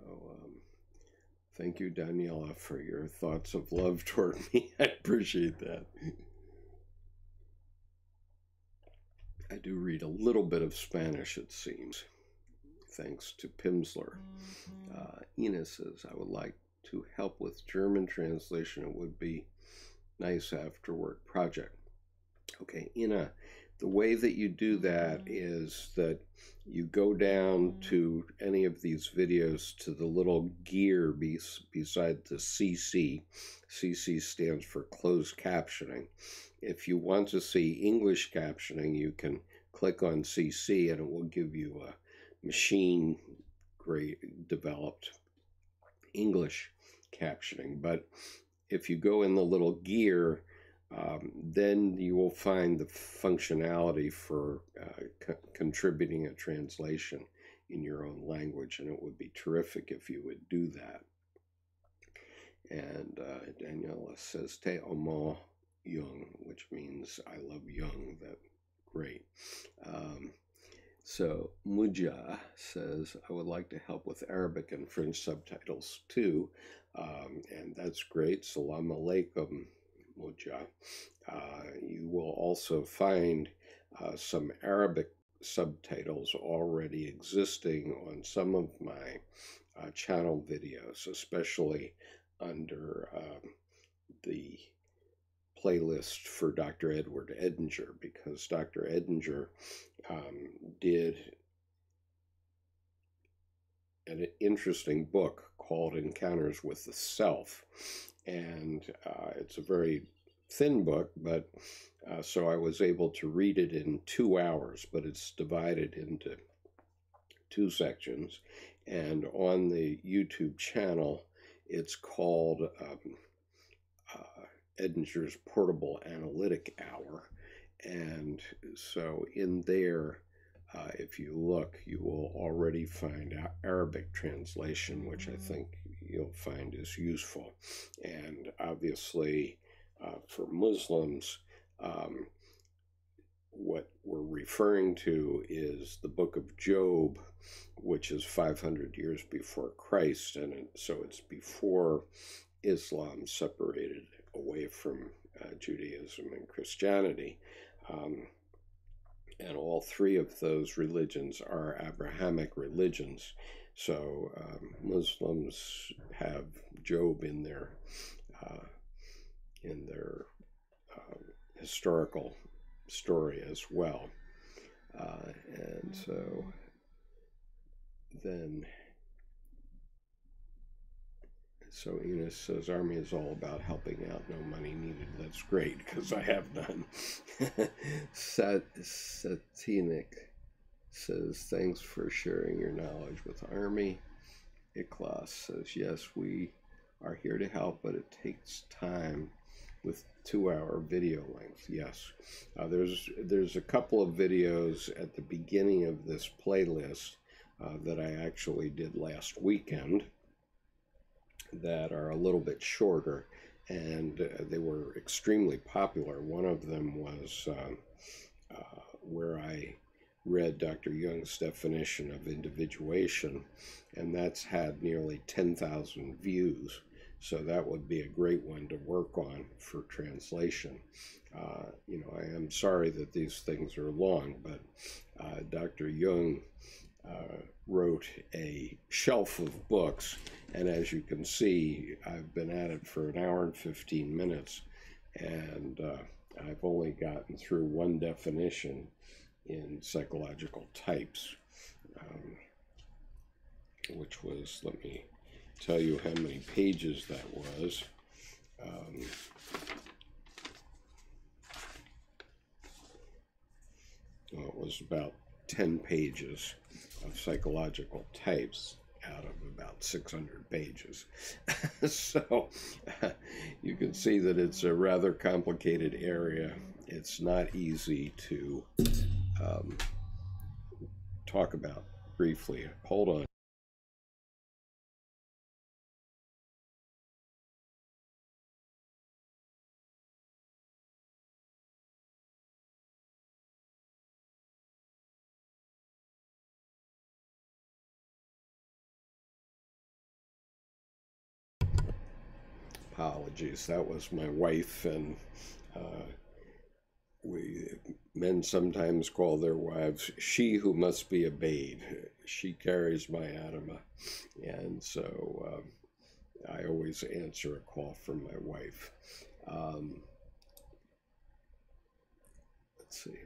thank you, Daniela, for your thoughts of love toward me. I appreciate that. I do read a little bit of Spanish, it seems, thanks to Pimsler. Ina says, I would like to help with German translation. It would be nice after-work project. Okay, Ina, the way that you do that is that you go down to any of these videos to the little gear beside the CC. CC stands for closed captioning. If you want to see English captioning, you can click on CC and it will give you a machine grade developed English captioning. But if you go in the little gear, then you will find the functionality for contributing a translation in your own language, and it would be terrific if you would do that. And Daniela says, Te amo Jung, which means I love Jung. That great. So Muja says, I would like to help with Arabic and French subtitles too, and that's great. Salam alaikum, Muja. You will also find some Arabic subtitles already existing on some of my channel videos, especially under the playlist for Dr. Edward Edinger, because Dr. Edinger did an interesting book called Encounters with the Self, and it's a very thin book, but so I was able to read it in 2 hours, but it's divided into 2 sections, and on the YouTube channel it's called Edinger's Portable Analytic Hour. And so in there, if you look, you will already find Arabic translation, which I think you'll find is useful. And obviously, for Muslims, what we're referring to is the book of Job, which is 500 years before Christ, and so it's before Islam separated away from Judaism and Christianity. And all 3 of those religions are Abrahamic religions. So Muslims have Job in their historical story as well. And so then, so Enos says, Army is all about helping out, no money needed. That's great, because I have none. Satinik says, thanks for sharing your knowledge with Army. Iklas says, yes, we are here to help, but it takes time with 2-hour video length. Yes, there's a couple of videos at the beginning of this playlist that I actually did last weekend that are a little bit shorter, and they were extremely popular. One of them was where I read Dr. Jung's definition of individuation, and that's had nearly 10,000 views. So that would be a great one to work on for translation. You know, I am sorry that these things are long, but Dr. Jung wrote a shelf of books, and as you can see, I've been at it for 1 hour and 15 minutes, and I've only gotten through one definition in psychological types, which was, let me tell you how many pages that was. Well, it was about 10 pages of psychological types out of about 600 pages. So you can see that it's a rather complicated area. It's not easy to talk about briefly. Hold on. Apologies, that was my wife, and men sometimes call their wives she who must be obeyed. She carries my Anima, and so I always answer a call from my wife. Let's see.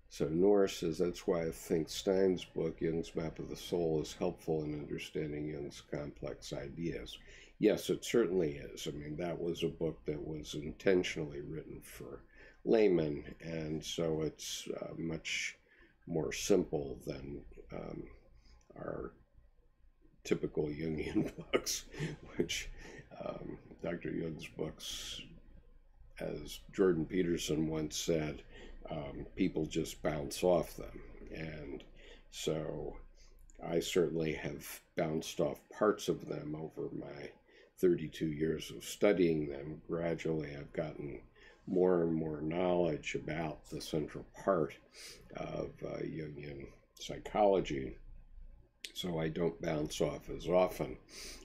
So Nora says, that's why I think Stein's book, Jung's Map of the Soul, is helpful in understanding Jung's complex ideas. Yes, it certainly is. I mean, that was a book that was intentionally written for laymen, and so it's much more simple than our typical Jungian books, which Dr. Jung's books, as Jordan Peterson once said, people just bounce off them. And so I certainly have bounced off parts of them over my 32 years of studying them. Gradually, I've gotten more and more knowledge about the central part of Jungian psychology, so I don't bounce off as often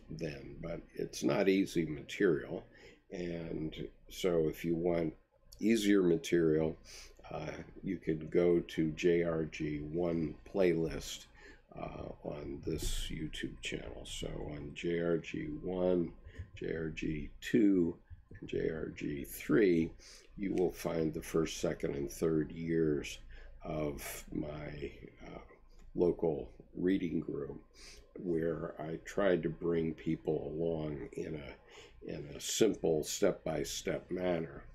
then. But it's not easy material, and so if you want easier material, you can go to JRG1 playlist on this YouTube channel. So on JRG1, JRG2, and JRG3, you will find the first, second, and third years of my local reading group, where I tried to bring people along in a simple step-by-step manner.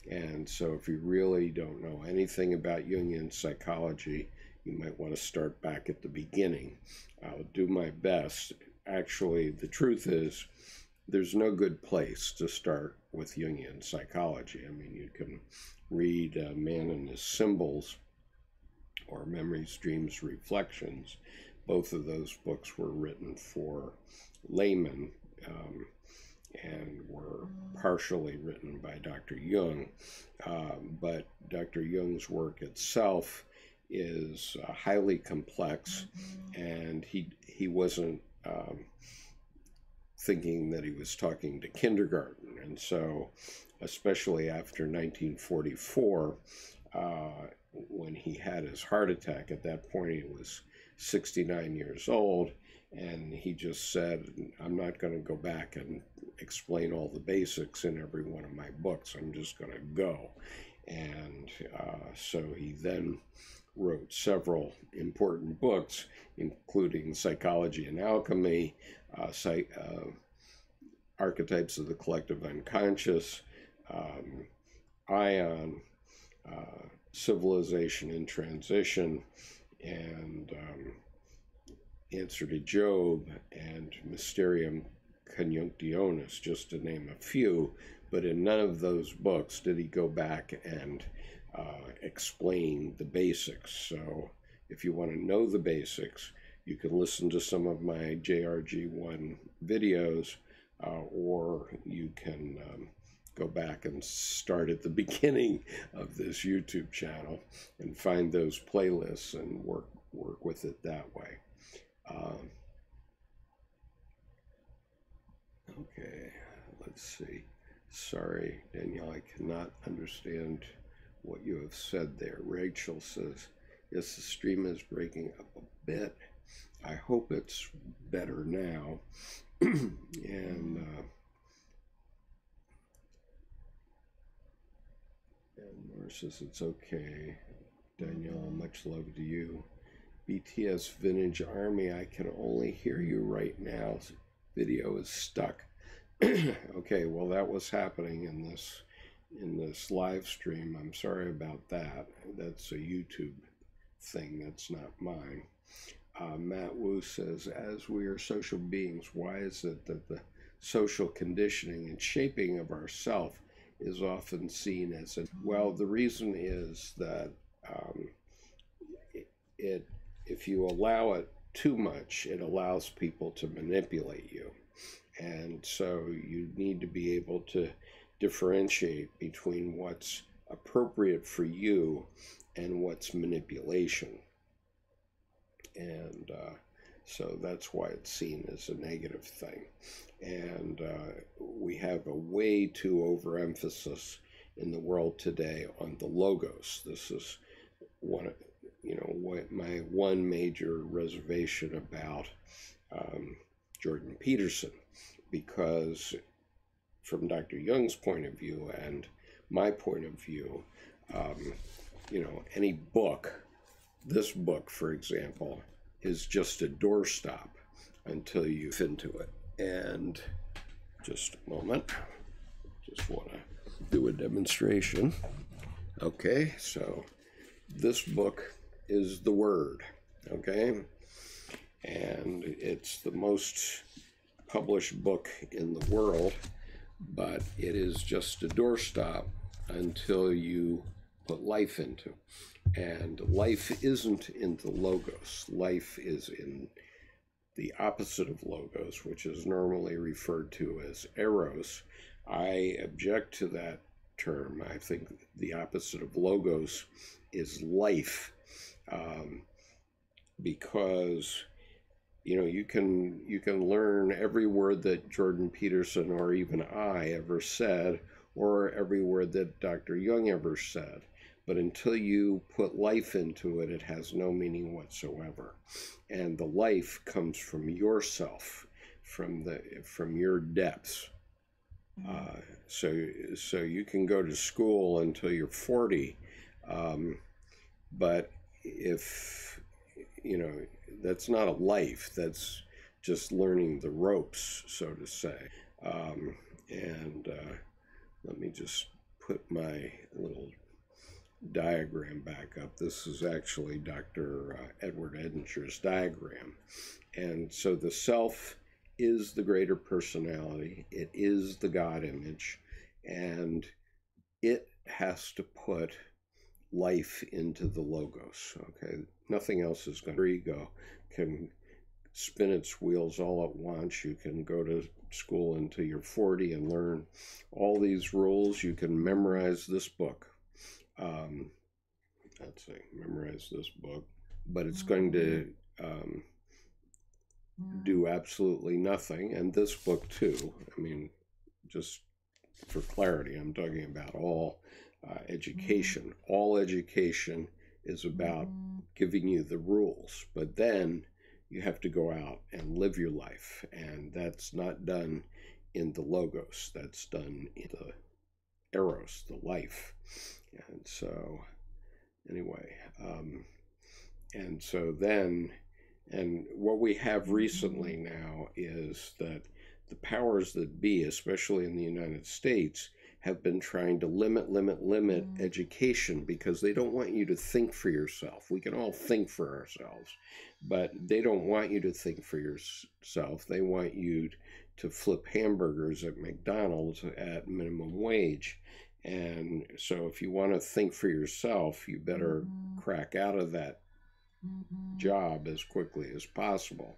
And so if you really don't know anything about Jungian psychology, you might want to start back at the beginning. I'll do my best. Actually, the truth is, there's no good place to start with Jungian psychology. I mean, you can read Man and His Symbols or Memories, Dreams, Reflections. Both of those books were written for laymen, and were partially written by Dr. Jung, but Dr. Jung's work itself is highly complex, and he wasn't thinking that he was talking to kindergarten. And so, especially after 1944, when he had his heart attack, at that point he was 69 years old, and he just said, I'm not going to go back and explain all the basics in every one of my books. I'm just going to go. And so he then wrote several important books, including Psychology and Alchemy, Archetypes of the Collective Unconscious, Ion, Civilization in Transition, and Answer to Job, and Mysterium Conjunctionis, just to name a few, But in none of those books did he go back and explain the basics. So if you want to know the basics, you can listen to some of my JRG1 videos, or you can go back and start at the beginning of this YouTube channel and find those playlists and work with it that way. Okay, let's see. Sorry, Danielle, I cannot understand what you have said there. Rachel says, yes, the stream is breaking up a bit. I hope it's better now. And Nora says it's okay. Danielle, much love to you. BTS Vintage Army, I can only hear you right now. Video is stuck. Okay, well, that was happening in this live stream. I'm sorry about that. That's a YouTube thing. That's not mine. Matt Wu says, as we are social beings, why is it that the social conditioning and shaping of ourself is often seen as a... Well, the reason is that if you allow it too much, it allows people to manipulate you. And so you need to be able to differentiate between what's appropriate for you and what's manipulation. And so that's why it's seen as a negative thing. And we have a way too overemphasis in the world today on the logos. This is one, my one major reservation about Jordan Peterson, because from Dr. Jung's point of view and my point of view, any book, this book, for example, is just a doorstop until you fit into it. And just a moment, just want to do a demonstration. Okay, so this book is the Word, okay? And it's the most published book in the world, but it is just a doorstop until you put life into. And life isn't in the logos. Life is in the opposite of logos, which is normally referred to as eros. I object to that term. I think the opposite of logos is life, because you can learn every word that Jordan Peterson or even I ever said, or every word that Dr. Jung ever said. But until you put life into it, it has no meaning whatsoever. And the life comes from yourself, from your depths. So you can go to school until you're 40, but if that's not a life. That's just learning the ropes, so to say. Let me just put my little diagram back up. This is actually Dr. Edward Edinger's diagram. And so the self is the greater personality. It is the God image. And it has to put life into the logos. Okay, nothing else is going to... Ego can spin its wheels all at once. You can go to school until you're 40 and learn all these rules. You can memorize this book. Let's see, memorize this book, but it's going to do absolutely nothing. And this book too. I mean, just for clarity, I'm talking about all education. All education is about giving you the rules, but then you have to go out and live your life, and that's not done in the logos. That's done in the eros, the life. And so anyway, and so then, and what we have recently now is that the powers that be, especially in the United States, have been trying to limit education, because they don't want you to think for yourself. We can all think for ourselves, but they don't want you to think for yourself. They want you to flip hamburgers at McDonald's at minimum wage. And so if you want to think for yourself, you better crack out of that job as quickly as possible.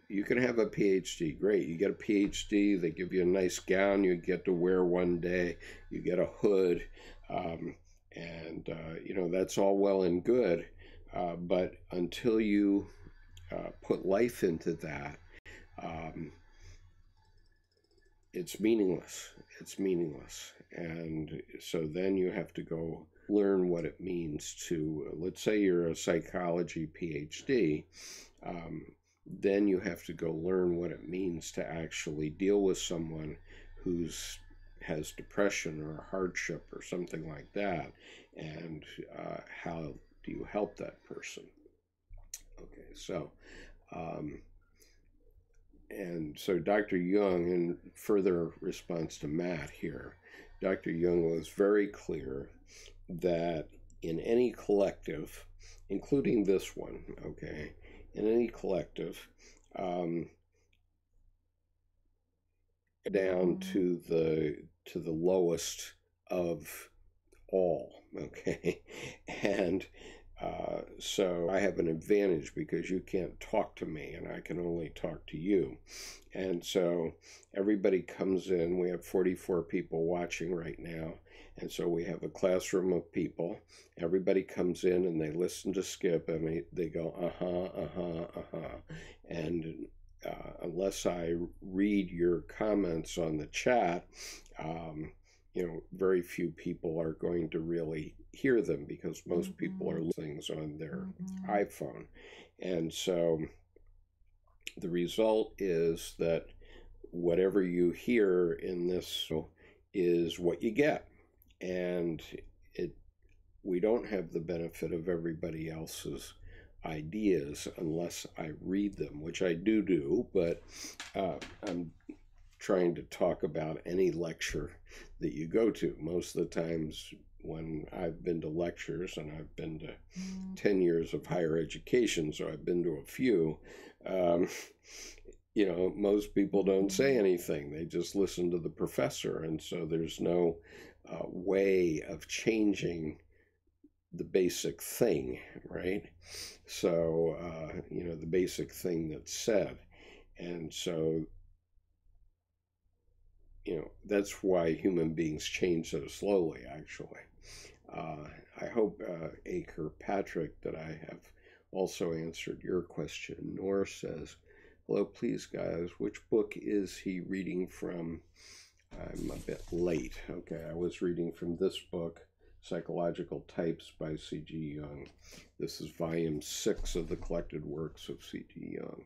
You can have a PhD, great. You get a PhD, they give you a nice gown you get to wear one day, you get a hood, you know, that's all well and good. But until you put life into that, it's meaningless. It's meaningless. And so then you have to go learn what it means to, let's say you're a psychology PhD, then you have to go learn what it means to actually deal with someone who's has depression or hardship or something like that, and how do you help that person? Okay, so and so Dr. Jung, in further response to Matt here, Dr. Jung was very clear that in any collective, including this one, okay, in any collective, down to the lowest of all, okay, and so I have an advantage because you can't talk to me and I can only talk to you. And so everybody comes in. We have 44 people watching right now. And so we have a classroom of people. Everybody comes in and they listen to Skip and they go, And unless I read your comments on the chat, you know, very few people are going to really hear them because most people are listening on their iPhone. And so the result is that whatever you hear in this is what you get. And we don't have the benefit of everybody else's ideas unless I read them, which I do, but I'm trying to talk about any lecture that you go to. Most of the times when I've been to lectures, and I've been to 10 years of higher education, so I've been to a few, you know, most people don't say anything. They just listen to the professor. And so there's no way of changing the basic thing, right? So, you know, the basic thing that's said. And so, you know, that's why human beings change so slowly, actually. I hope, Aker Patrick, that I have also answered your question. Nor says, hello, please, guys, which book is he reading from? I'm a bit late. Okay, I was reading from this book, Psychological Types by C.G. Jung. This is volume 6 of the Collected Works of C.G. Jung.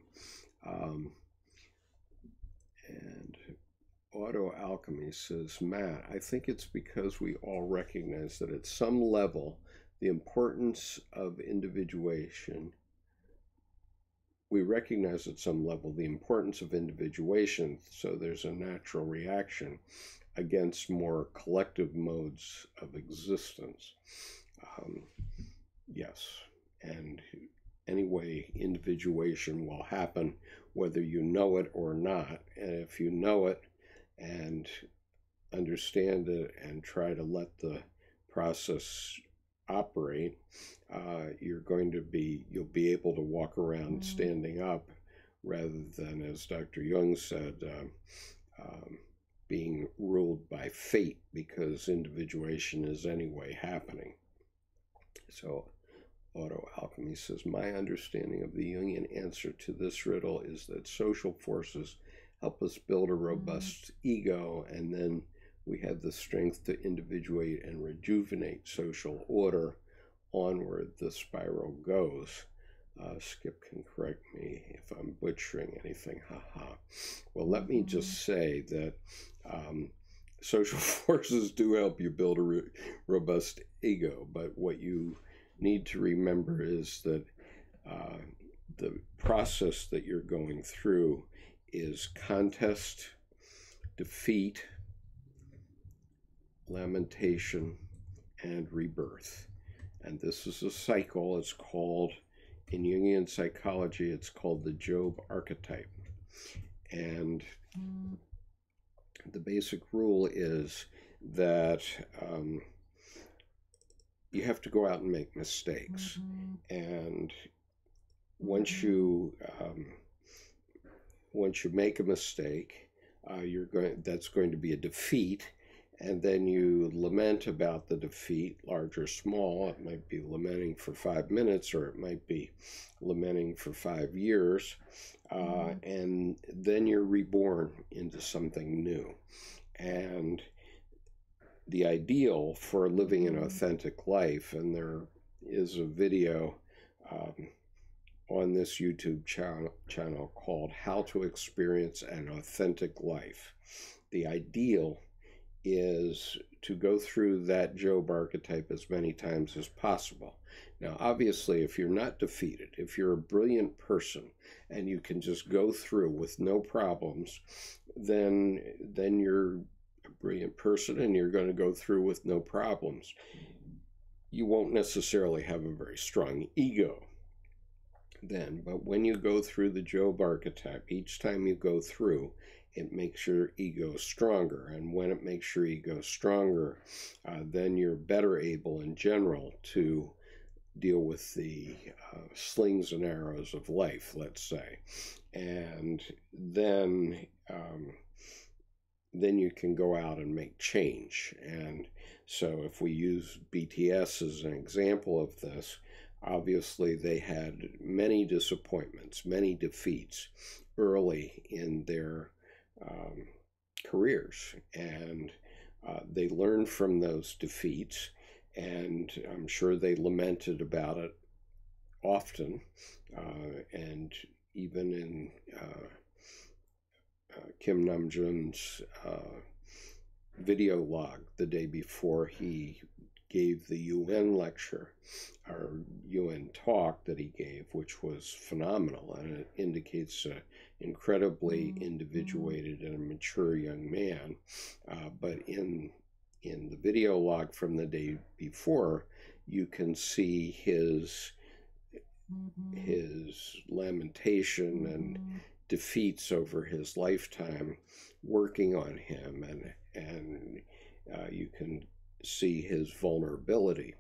And Auto Alchemy says, Matt, I think it's because we all recognize that at some level, the importance of individuation, we recognize at some level the importance of individuation, so there's a natural reaction against more collective modes of existence. Yes, and anyway, individuation will happen whether you know it or not, and if you know it, and understand it and try to let the process operate, you'll be able to walk around standing up rather than, as Dr. Jung said, being ruled by fate, because individuation is anyway happening. So Auto Alchemy says, my understanding of the Jungian answer to this riddle is that social forces help us build a robust ego, and then we have the strength to individuate and rejuvenate social order. Onward the spiral goes. Skip can correct me if I'm butchering anything, haha. Well, let me just say that social forces do help you build a robust ego, but what you need to remember is that the process that you're going through is contest, defeat, lamentation, and rebirth. And this is a cycle. It's called, in Jungian psychology, it's called the Job archetype. And the basic rule is that you have to go out and make mistakes. And once you make a mistake, that's going to be a defeat, and then you lament about the defeat, large or small. It might be lamenting for 5 minutes, or it might be lamenting for 5 years, and then you're reborn into something new. And the ideal for living an authentic life, and there is a video on this YouTube channel called How to Experience an Authentic Life. The ideal is to go through that Job archetype as many times as possible. Now, obviously, if you're not defeated, if you're a brilliant person and you can just go through with no problems, then you're a brilliant person and you're going to go through with no problems. You won't necessarily have a very strong ego then, but when you go through the Job archetype, each time you go through, it makes your ego stronger. And when it makes your ego stronger, then you're better able in general to deal with the slings and arrows of life, let's say. And then you can go out and make change. And so if we use BTS as an example of this, obviously they had many disappointments, many defeats early in their careers, and they learned from those defeats, and I'm sure they lamented about it often, and even in Kim Nam-joon's video log the day before he gave the UN lecture, or UN talk that he gave, which was phenomenal, and it indicates an incredibly individuated and mature young man. But in the video log from the day before, you can see his lamentation and defeats over his lifetime working on him, and you can see his vulnerability,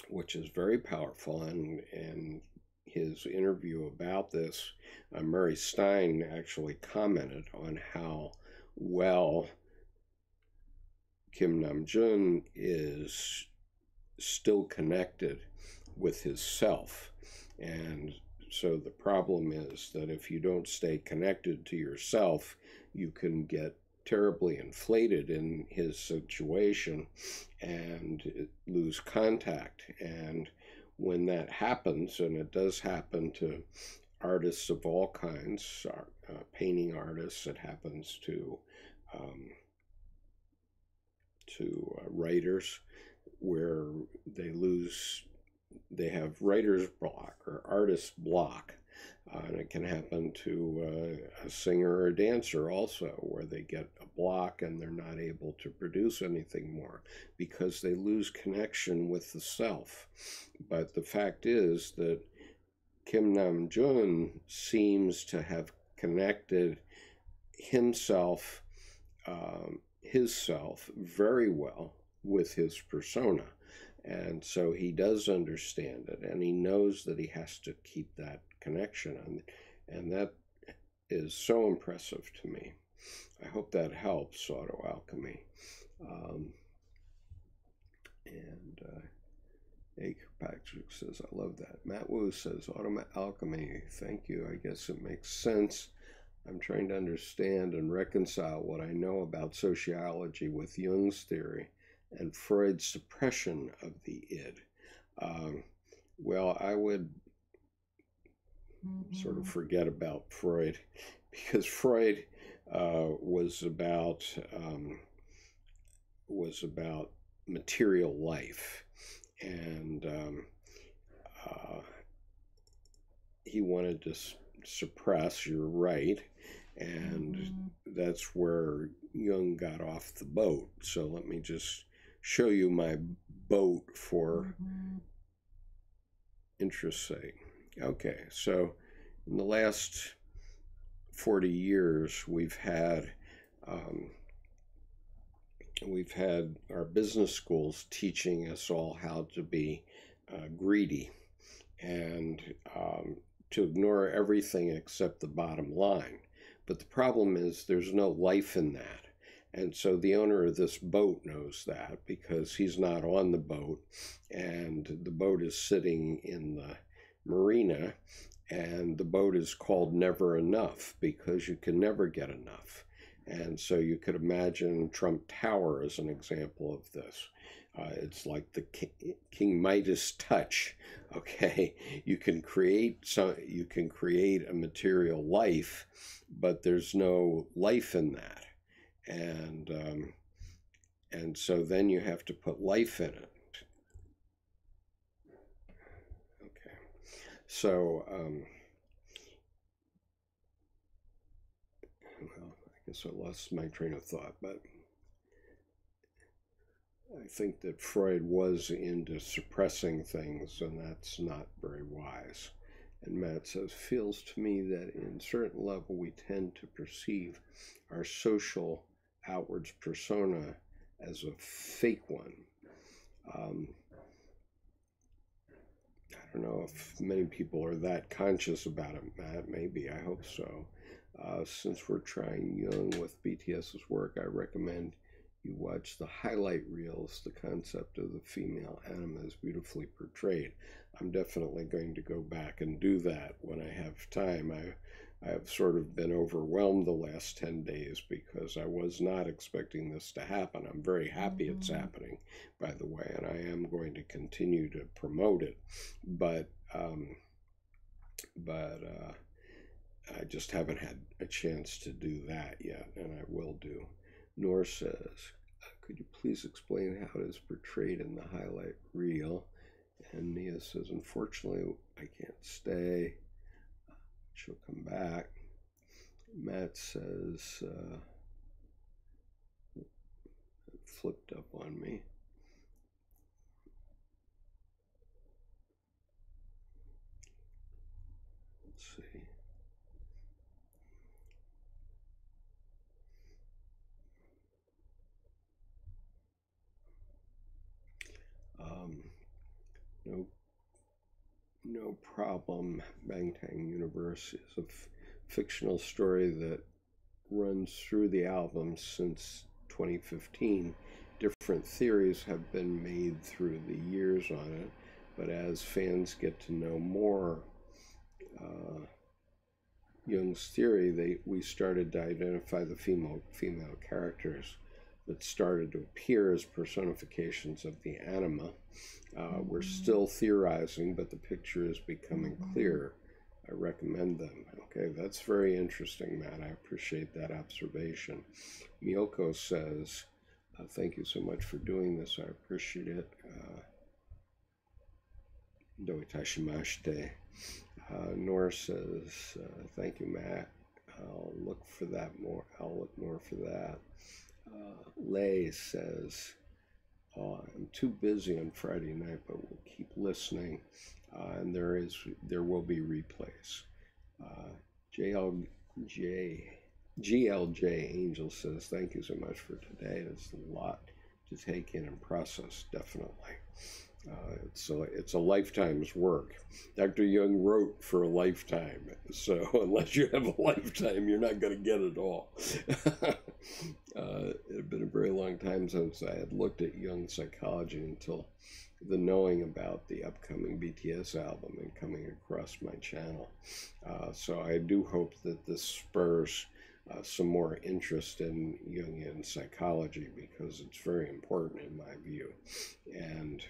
which is very powerful. And his interview about this, Murray Stein actually commented on how well Kim Nam-joon is still connected with his self. And so the problem is that if you don't stay connected to yourself, you can get terribly inflated in his situation and lose contact. And when that happens, and it does happen to artists of all kinds, painting artists, it happens to writers, where they have writer's block or artist block. And it can happen to a singer or a dancer also, where they get a block and they're not able to produce anything more because they lose connection with the self. But the fact is that Kim Nam-joon seems to have connected himself, his self, very well with his persona. And so he does understand it, and he knows that he has to keep that connection. And that is so impressive to me. I hope that helps, Auto Alchemy. Patrick says, I love that. Matt Wu says, Auto Alchemy, thank you. I guess it makes sense. I'm trying to understand and reconcile what I know about sociology with Jung's theory and Freud's suppression of the id. Well, I would sort of forget about Freud, because Freud was about material life, and he wanted to suppress, you're right, and that's where Jung got off the boat. So let me just show you my boat for interest's sake. Okay, so in the last 40 years, we've had our business schools teaching us all how to be greedy and to ignore everything except the bottom line. But the problem is there's no life in that. And so the owner of this boat knows that because he's not on the boat, and the boat is sitting in the marina, and the boat is called Never Enough because you can never get enough. And so you could imagine Trump Tower as an example of this. It's like the King Midas touch. Okay, you can create a material life, but there's no life in that. And so then you have to put life in it. Okay, so well, I guess I lost my train of thought, but I think that Freud was into suppressing things, and that's not very wise. And Matt says, feels to me that in certain level we tend to perceive our social outwards persona as a fake one. I don't know if many people are that conscious about it, Matt. Maybe, I hope so. Since we're trying Jung with BTS's work, I recommend you watch the highlight reels. The concept of the female anima is beautifully portrayed. I'm definitely going to go back and do that when I have time. I have sort of been overwhelmed the last 10 days because I was not expecting this to happen. I'm very happy it's happening, by the way, and I am going to continue to promote it. But I just haven't had a chance to do that yet, and I will do. Nor says, could you please explain how it is portrayed in the highlight reel? And Nia says, unfortunately, I can't stay. She'll come back. Matt says, it flipped up on me. Let's see. No problem. Bangtang Universe is a fictional story that runs through the album since 2015. Different theories have been made through the years on it, but as fans get to know more Jung's theory, we started to identify the female characters that started to appear as personifications of the anima. We're still theorizing, but the picture is becoming clear. I recommend them. Okay, that's very interesting, Matt. I appreciate that observation. Miyoko says, thank you so much for doing this. I appreciate it. Do itashimashite. Nora says, thank you, Matt. I'll look more for that. Lay says, I'm too busy on Friday night, but we'll keep listening. And there will be replays. GLJ Angel says, thank you so much for today. There's a lot to take in and process, definitely. It's a lifetime's work. Dr. Jung wrote for a lifetime, so unless you have a lifetime, you're not going to get it all. It had been a very long time since I had looked at Jungian psychology until the knowing about the upcoming BTS album and coming across my channel. So I do hope that this spurs some more interest in Jungian psychology, because it's very important in my view. And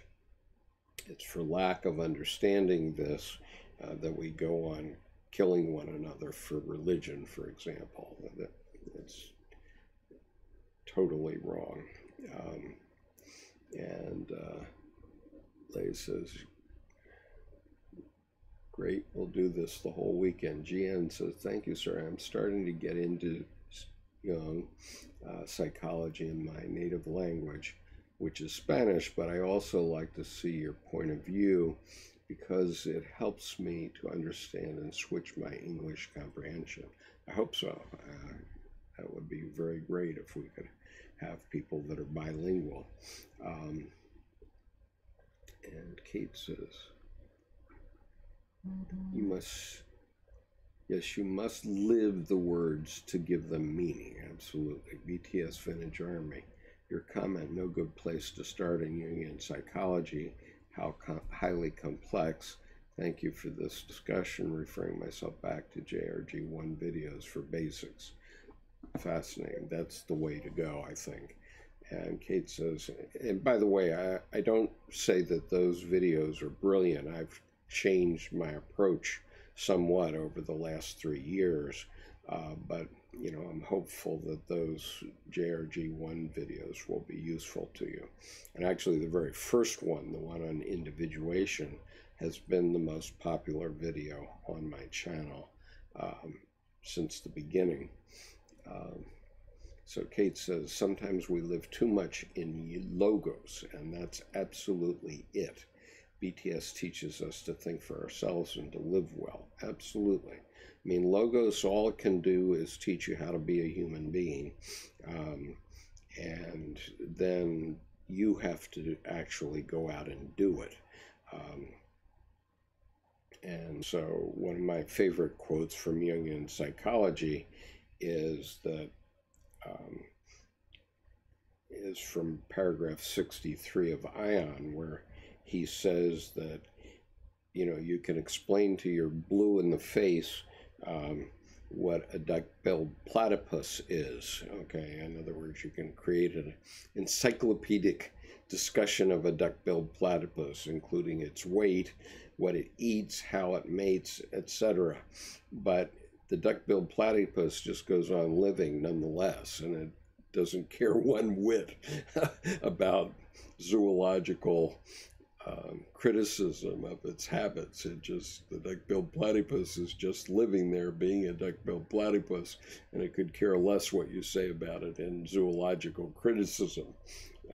it's for lack of understanding this that we go on killing one another for religion, for example. It's totally wrong. Lay says, great, we'll do this the whole weekend. GN says, thank you, sir. I'm starting to get into Jung psychology in my native language, which is Spanish, but I also like to see your point of view because it helps me to understand and switch my English comprehension. I hope so. That would be very great if we could have people that are bilingual. And Kate says, you must live the words to give them meaning. Absolutely. BTS Vintage Army. Your comment, no good place to start in Jungian psychology, how highly complex. Thank you for this discussion, referring myself back to JRG1 videos for basics. Fascinating. That's the way to go, I think. And Kate says, and by the way, I don't say that those videos are brilliant. I've changed my approach somewhat over the last 3 years, but you know, I'm hopeful that those JRG1 videos will be useful to you. And actually the very first one, the one on individuation, has been the most popular video on my channel since the beginning. So Kate says, sometimes we live too much in logos, and that's absolutely it. BTS teaches us to think for ourselves and to live well. Absolutely. I mean, logos, all it can do is teach you how to be a human being. And then you have to actually go out and do it. And so one of my favorite quotes from Jungian psychology is from paragraph 63 of Ion, where he says that, you know, you can explain to your blue in the face what a duck-billed platypus is. Okay, in other words, you can create an encyclopedic discussion of a duck-billed platypus, including its weight, what it eats, how it mates, etc. But the duck-billed platypus just goes on living nonetheless, and it doesn't care one whit about zoological criticism of its habits. The duck-billed platypus is just living there being a duck-billed platypus, and it could care less what you say about it in zoological criticism.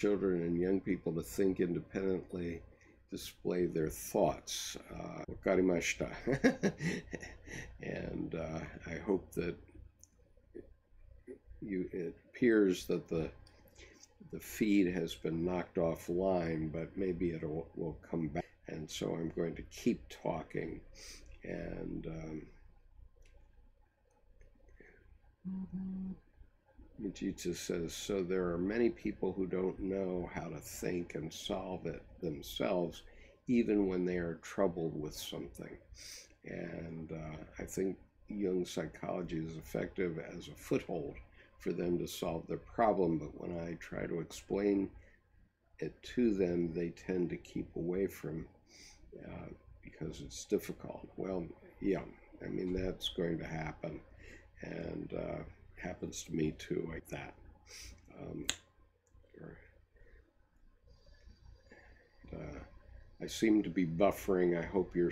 Children and young people to think independently, display their thoughts. Wakarimashita. And I hope that it appears that the feed has been knocked offline, but maybe it will come back. And so I'm going to keep talking. And Mijita says, so there are many people who don't know how to think and solve it themselves, even when they are troubled with something. And I think Jung psychology is effective as a foothold for them to solve their problem, but when I try to explain it to them, they tend to keep away from because it's difficult. Well, yeah, I mean, that's going to happen, and happens to me too, like that. I seem to be buffering. I hope you're